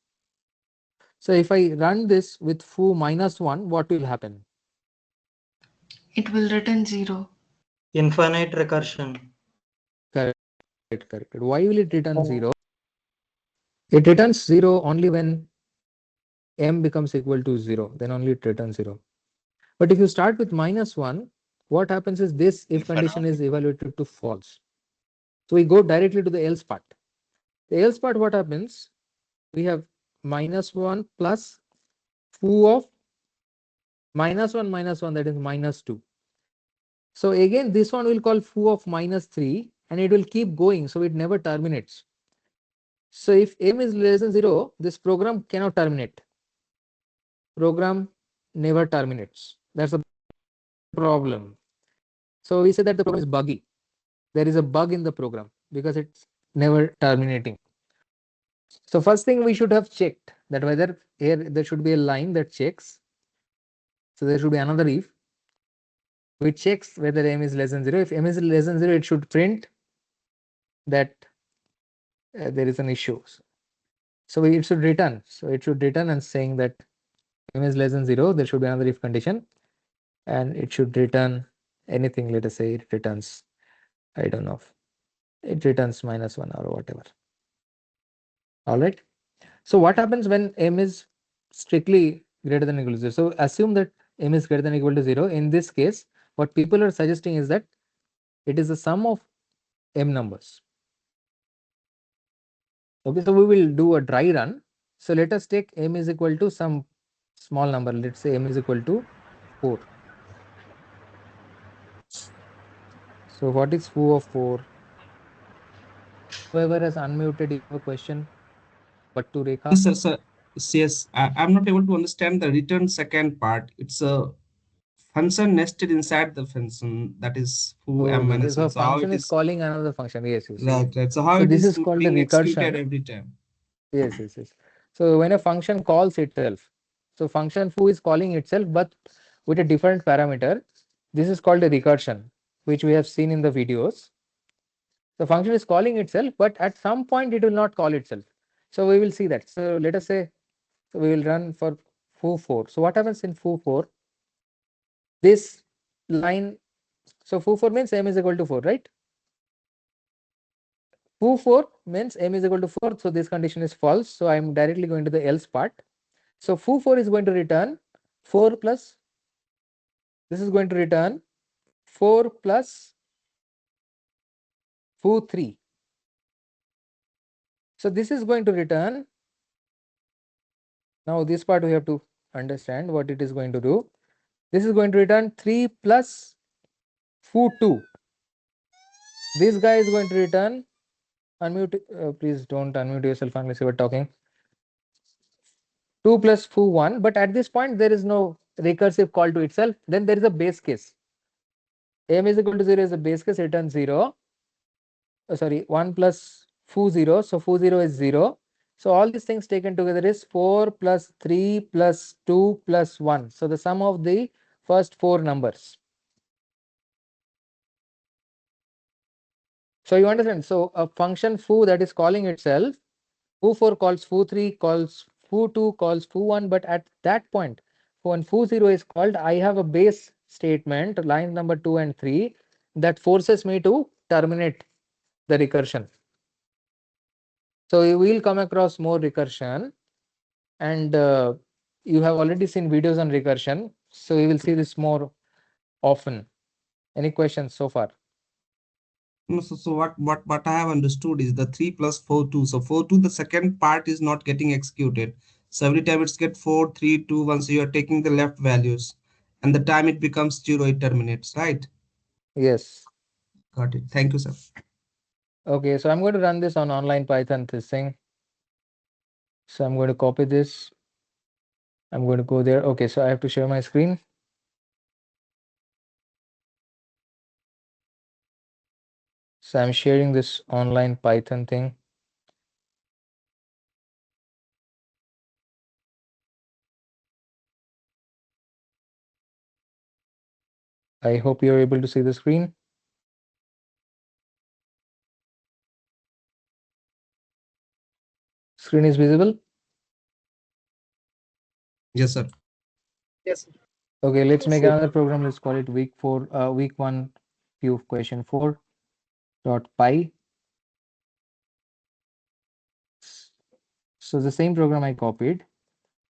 So if I run this with foo -1, what will happen? It will return 0. Infinite recursion. Correct. Correct. Why will it return 0? It returns 0 only when m becomes equal to 0. Then only it returns 0. But if you start with -1, what happens is this if condition is evaluated to false. So we go directly to the else part. The else part, what happens? We have -1 plus foo of -1, that is -2. So again, this one will call foo of -3 and it will keep going. So it never terminates. So if m is less than 0, this program cannot terminate. Program never terminates. That's a problem. So we say that the program is buggy. There is a bug in the program because it's never terminating. So first thing we should have checked that whether here there should be a line that checks. So there should be another if which checks whether m is less than 0. If m is less than 0, it should print that there is an issue. So it should return. So it should return and saying that m is less than 0. There should be another if condition, and it should return anything. Let us say it returns, I don't know, it returns -1 or whatever. All right. So what happens when m is strictly greater than or equal to 0? So assume that m is greater than or equal to 0. In this case, what people are suggesting is that it is the sum of m numbers. Okay, so we will do a dry run. So let us take m is equal to some small number. Let's say m is equal to 4. So what is foo of 4? Whoever has unmuted, you have a question. But to Rekha. Yes, sir, sir. Yes, I'm not able to understand the return second part. It's a function nested inside the function, that is foo m Okay, minus so a 1. So how function it is is calling another function. Yes, yes, yes. right, right. So how So it this is is called the being executed recursion. every time. Yes, yes, yes. So when a function calls itself, so function foo is calling itself, but with a different parameter. This is called a recursion, which we have seen in the videos. The function is calling itself, but at some point it will not call itself. So we will see that. So let us say, so we will run for foo4. So what happens in foo4? This line, so foo4 means m is equal to 4, right? Foo4 means m is equal to 4. So this condition is false. So I am directly going to the else part. So foo4 is going to return 4 plus, this is going to return 4 plus foo3. So this is going to return, now this part we have to understand what it is going to do. This is going to return 3 plus foo2. This guy is going to return, unmute, please don't unmute yourself unless you are talking. 2 plus foo1, but at this point there is no recursive call to itself. Then there is a base case. M is equal to 0 is a base case, return 0. Sorry, 1 plus foo0, so foo0 is 0. So all these things taken together is 4 plus 3 plus 2 plus 1. So the sum of the first 4 numbers. So you understand, so a function foo that is calling itself, foo4 calls foo3 calls foo2 calls foo1, but at that point when foo0 is called, I have a base statement, line number 2 and 3, that forces me to terminate the recursion. So you will come across more recursion, and you have already seen videos on recursion, so you will see this more often. Any questions so far? No, so what I have understood is the 3 plus 4 2. So 4 2, the second part is not getting executed. So every time it's get 4 3 2 1. So you are taking the left values, and the time it becomes 0, it terminates, right? Yes. Got it. Thank you, sir. Okay, so I'm going to run this on online Python this thing. So I'm going to copy this. I'm going to go there. Okay, so I have to share my screen. So I'm sharing this online Python thing. I hope you're able to see the screen. Screen is visible? Yes, sir. Yes. Okay, let's make another program. Let's call it week 1 cube question 4 dot py. So the same program I copied,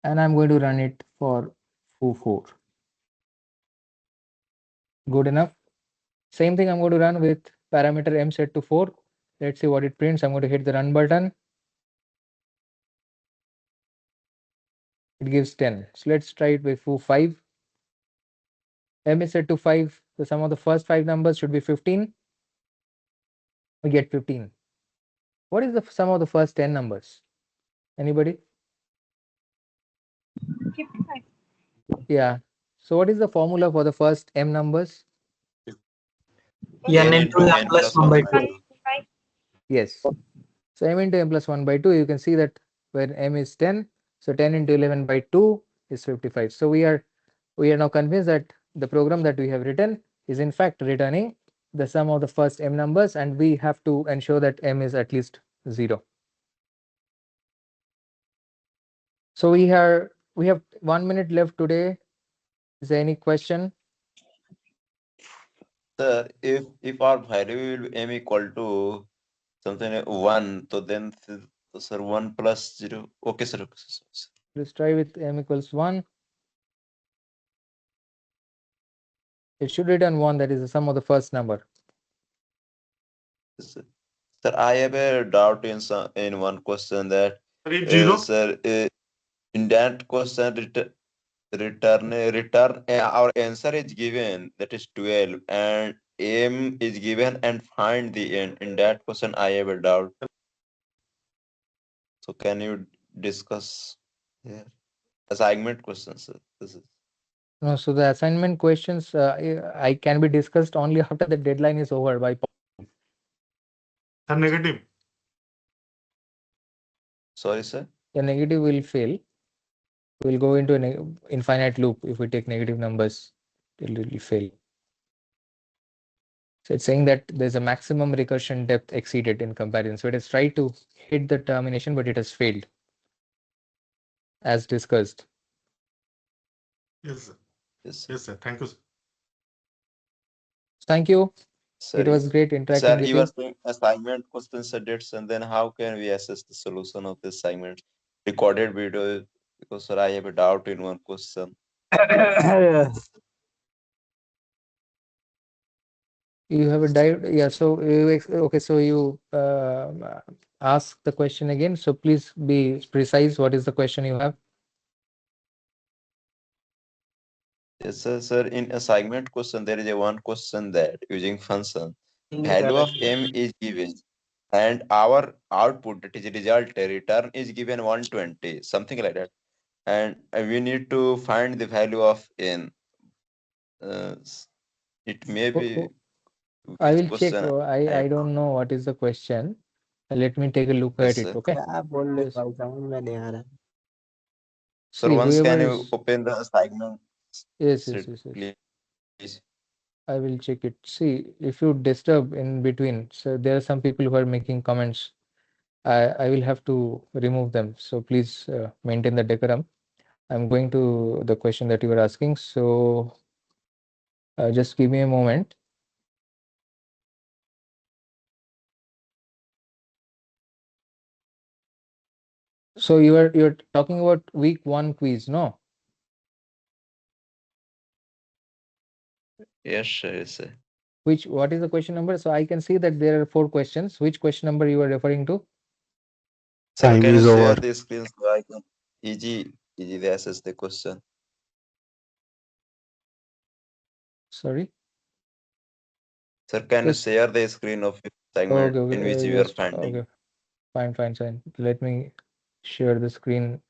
and I'm going to run it for foo4. Good enough. Same thing I'm going to run with parameter m set to 4. Let's see what it prints. I'm going to hit the run button. It gives 10. So let's try it with foo5. M is set to 5. The sum of the first 5 numbers should be 15. We get 15. What is the sum of the first 10 numbers? Anybody? 55. Yeah. So what is the formula for the first m numbers? n into n plus 1 by 2. Yes. So m into m plus 1 by 2, you can see that where m is 10, so 10 into 11 by 2 is 55. So we are now convinced that the program that we have written is in fact returning the sum of the first m numbers, and we have to ensure that m is at least 0. So we have 1 minute left today. Is there any question? Sir, if our value will be m equal to something like 1, so then sir 1 plus 0. Okay, sir. Okay, sir. Let's try with m equals 1. It should return 1, that is the sum of the first number. Sir, I have a doubt in one question that If 0, sir, in that question return our answer is given, that is 12, and m is given and find the end. In that question I have a doubt. So can you discuss here? Assignment questions, sir. This is No, so the assignment questions I can be discussed only after the deadline is over by sir, negative. sorry, sir. the negative will fail. We'll go into an infinite loop if we take negative numbers. It will fail. So it's saying that there's a maximum recursion depth exceeded in comparison. So it has tried to hit the termination, but it has failed, as discussed. Yes, sir. Yes. Yes, sir. Thank you, sir. Thank you. Sir, It was great interacting sir, with you you. are saying assignment questions are dates, and then how can we assess the solution of the assignment? Recorded video, because sir, I have a doubt in one question. You have a dive, yeah. So okay, so you ask the question again. So please be precise. What is the question you have? Yes, sir. Sir, in assignment question, there is a one question that using function, value of m is given, and our output, that is result return, is given 120, something like that. and we need to find the value of n. It may Oh, be oh, I which will check. question I I have. don't know what is the question. Let me take a look Yes, at it. sir. Okay. क्या बोलने Just का समझ में नहीं आ रहा है। Sir, see once whoever can you is. open the assignment Yes, yes, sheet, yes, yes. please? I will check it. See if you disturb in between. So there are some people who are making comments. I will have to remove them. So please maintain the decorum. I'm going to the question that you were asking. So just give me a moment. So you're talking about week 1 quiz, no? Yes, sir. Yes, sir. What is the question number? So I can see that there are 4 questions. Which question number you are referring to? Sir, Time can you is share over. the screen so I can easily access the question? Sorry. Sir, can you Just share the screen of your segment okay, in which okay, you are just finding? okay. Fine, fine, fine. Let me share the screen.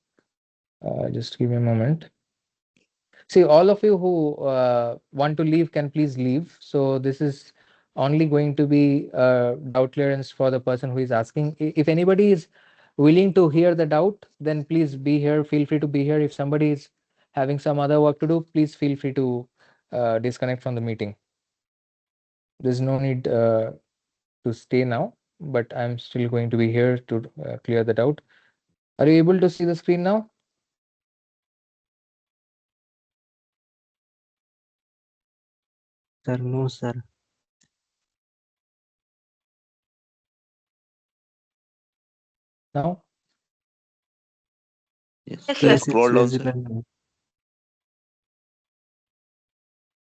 Just give me a moment. See, all of you who want to leave can please leave. So this is only going to be doubt clearance for the person who is asking. If anybody is willing to hear the doubt, then please be here. Feel free to be here. If somebody is having some other work to do, please feel free to disconnect from the meeting. There's no need to stay now, but I'm still going to be here to clear the doubt. Are you able to see the screen now? Sir, no, sir. Now? Yes. Yes, Can sir. you Yes, it's scroll down, sir? visible now.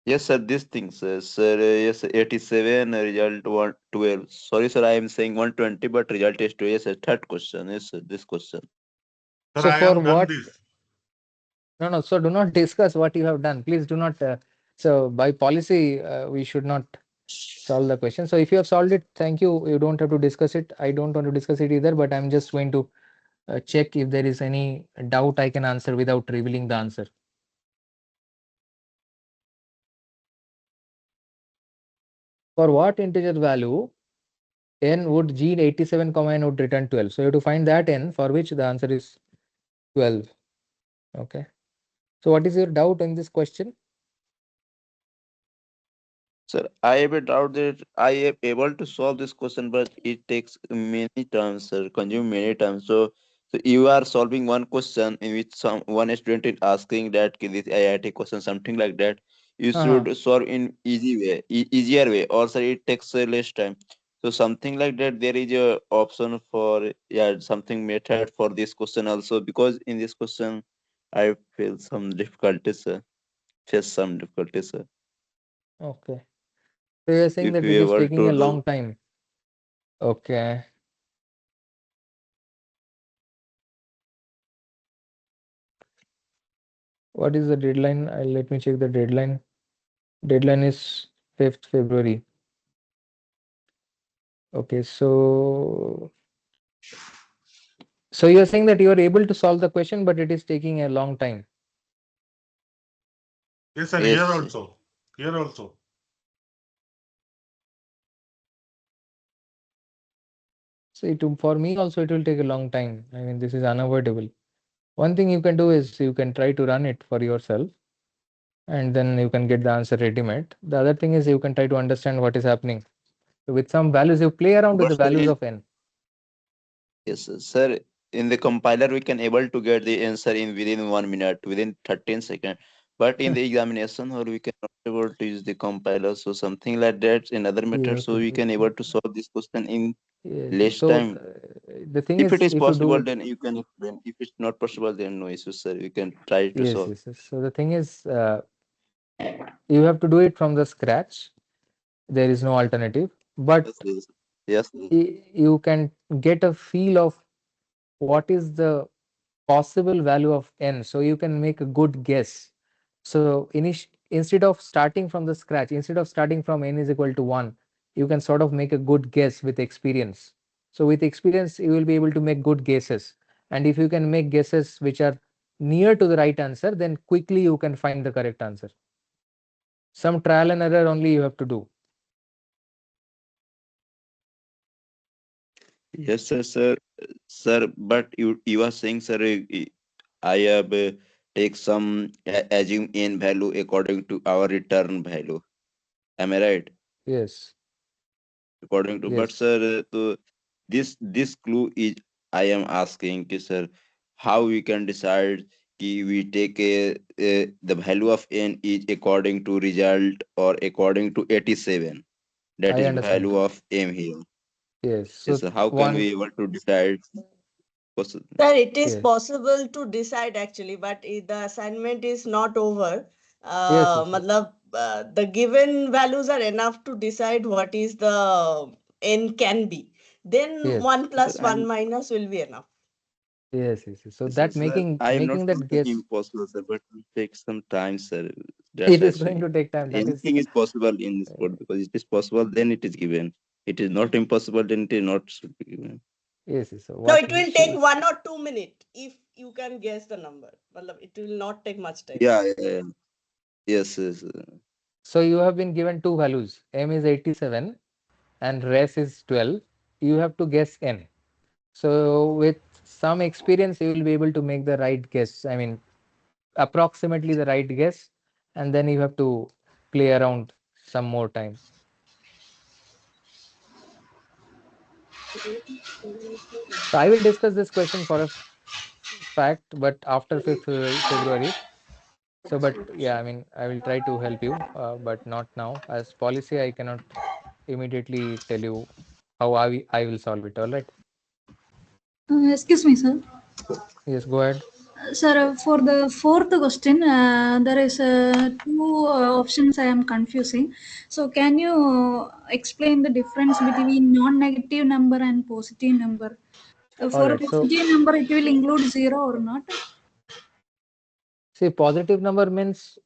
Yes, sir. This thing, sir. Sir, yes, 87, result 112. Sorry, sir, I am saying 120, but result is 2. Yes, sir. Third question. Yes, sir. This question. Sir, So I for am done what? this. No, no. So do not discuss what you have done. Please do not. So by policy, we should not solve the question. So if you have solved it, thank you. You don't have to discuss it. I don't want to discuss it either, but I'm just going to check if there is any doubt I can answer without revealing the answer. For what integer value n would g 87, n would return 12? So you have to find that n for which the answer is 12. Okay. So what is your doubt in this question? Sir, I have a doubt that I am able to solve this question, but it takes many times, sir, consume many times. So you are solving one question in which some one student is asking that "Ki this IIT question, something like that. You Uh-huh. should solve in easy way, easier way, or sir, it takes less time. So something like that. There is a option for something method for this question also because in this question I feel some difficulties, sir. Face some difficulties, sir. Okay. So you're saying If that it you is able taking to a do. long time. Okay. What is the deadline? Let me check the deadline. Deadline is 5th February. Okay, so you're saying that you are able to solve the question, but it is taking a long time. Yes, sir. Here Yes. also. Here also. So for me also it will take a long time. I mean, this is unavoidable. One thing you can do is you can try to run it for yourself, and then you can get the answer ready-made. The other thing is you can try to understand what is happening. So with some values, you play around with But the sir, values of n. yes, sir. In the compiler, we can able to get the answer in within 1 minute, within 13 seconds. But in the examination, or we cannot able to use the compiler. So something like that in other methods, Yes, so yes, we yes. can able to solve this question in Yes, yes. less So time. the thing If it is, is if you do possible, it, then you can explain. If it's not possible, then no issue, sir. We can try to yes, solve. yes, yes. So the thing is, you have to do it from the scratch. There is no alternative, but Yes, yes, yes. Yes. you can get a feel of what is the possible value of n, so you can make a good guess. So instead of starting from the scratch, instead of starting from n is equal to 1, you can sort of make a good guess with experience. So with experience you will be able to make good guesses, and if you can make guesses which are near to the right answer, then quickly you can find the correct answer. Some trial and error only you have to do. Yes, sir. Sir, but you are saying, sir, I have take some assume n value according to our return value. Am I right? Yes. According to, but Yes. sir, this clue is I am asking, sir, how we can decide we take the value of n is according to result or according to 87. That I is understand. value of m here. Yes. Yes, So sir. How can one. we able to decide? Sir, it is Yes. possible to decide actually, but the assignment is not over. Yes. Yes. Matlab, the given values are enough to decide what is the n can be. Then Yes. 1 plus Sir, 1 minus will be enough. Yes. Yes. Yes. So yes, that sir. I am not making that something guess, impossible, sir, but it takes some time, sir. That's it is going actually to take time. That is. anything is possible in this code because it is possible, then it is given. It is not impossible, then it is not should be given. Yes. Yes. So No, what? it will take 1 or 2 minutes if you can guess the number. Matlab, it will not take much time. Yeah. Yes, yes. So you have been given two values. M is 87 and res is 12. You have to guess n. So with some experience, you will be able to make the right guess. I mean, approximately the right guess, and then you have to play around some more time. So I will discuss this question for a fact, but after 5th February. So, but yeah, I mean, I will try to help you, but not now. As policy, I cannot immediately tell you how I will solve it. All right. Excuse me, sir. Yes, go ahead. Sir, for the fourth question, there is two options I am confusing. So, can you explain the difference between non-negative number and positive number? All For a right. So, positive number, it will include 0 or not? see, positive number means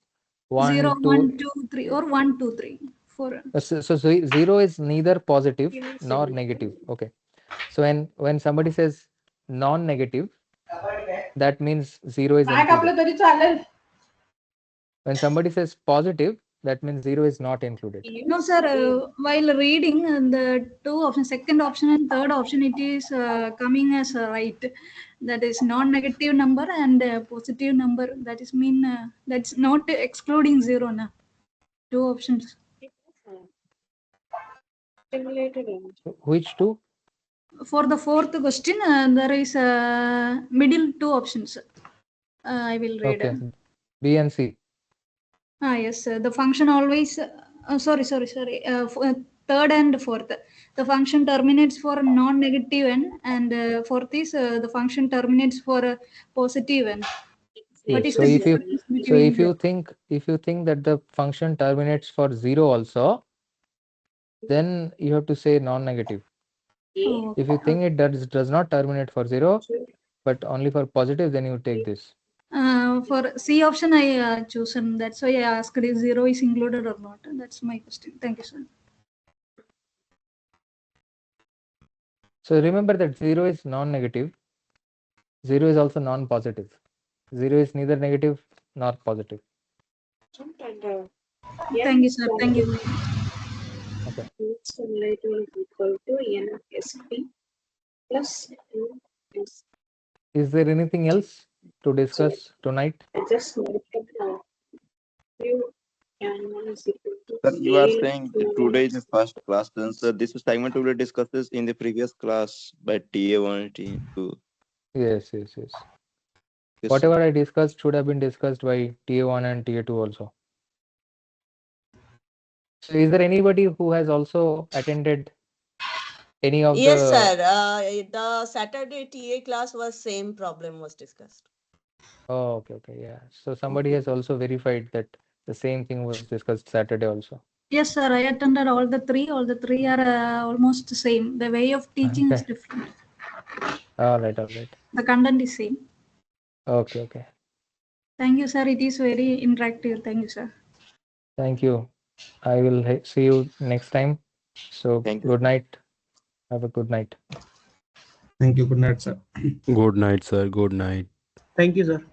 0, 1, 2. 1, 2, 3, or 1, 2, 3. 4. So 0 is neither positive nor negative. Okay. So when somebody says non-negative, that means 0 is included. When somebody says positive, that means 0 is not included. No, sir. While reading the two options, second option and third option, it is coming as right. That is non-negative number and positive number. That is mean that's not excluding 0. Na. Two options. Which two? For the fourth question, there is middle two options. I will read. Okay. B and C. Yes, the function always, sorry. Third and fourth. The function terminates for non-negative n, and fourth is the function terminates for positive n. What Yes. is So the if difference you between if you think that the function terminates for 0 also, then you have to say non-negative. Oh, If you think it does not terminate for 0, but only for positive, then you take this. for C option, I chosen. That's why I asked if 0 is included or not. That's my question. Thank you, sir. So remember that 0 is non-negative. 0 is also non-positive. 0 is neither negative nor positive. Thank you, sir. Thank you. Okay. Equal to n of sp plus s. Is there anything else to discuss tonight? Just you n1 is equal to Sir, you are a saying today is the first class, then sir, this segment will be discussed in the previous class by TA1 and TA2. Yes. Yes, Whatever I discussed should have been discussed by TA1 and TA2 also. So is there anybody who has also attended any of Yes, the... sir. The Saturday TA class was same problem was discussed. Oh, okay, yeah. So somebody has also verified that the same thing was discussed Saturday also. Yes, sir. I attended all the three. All the three are almost the same. The way of teaching is Okay. different. All right. The content is same. Okay. Thank you, sir. It is very interactive. Thank you, sir. Thank you. I will see you next time. So good night. Have a good night. Thank you. Good night, sir. Good night, sir. Good night. Thank you, sir.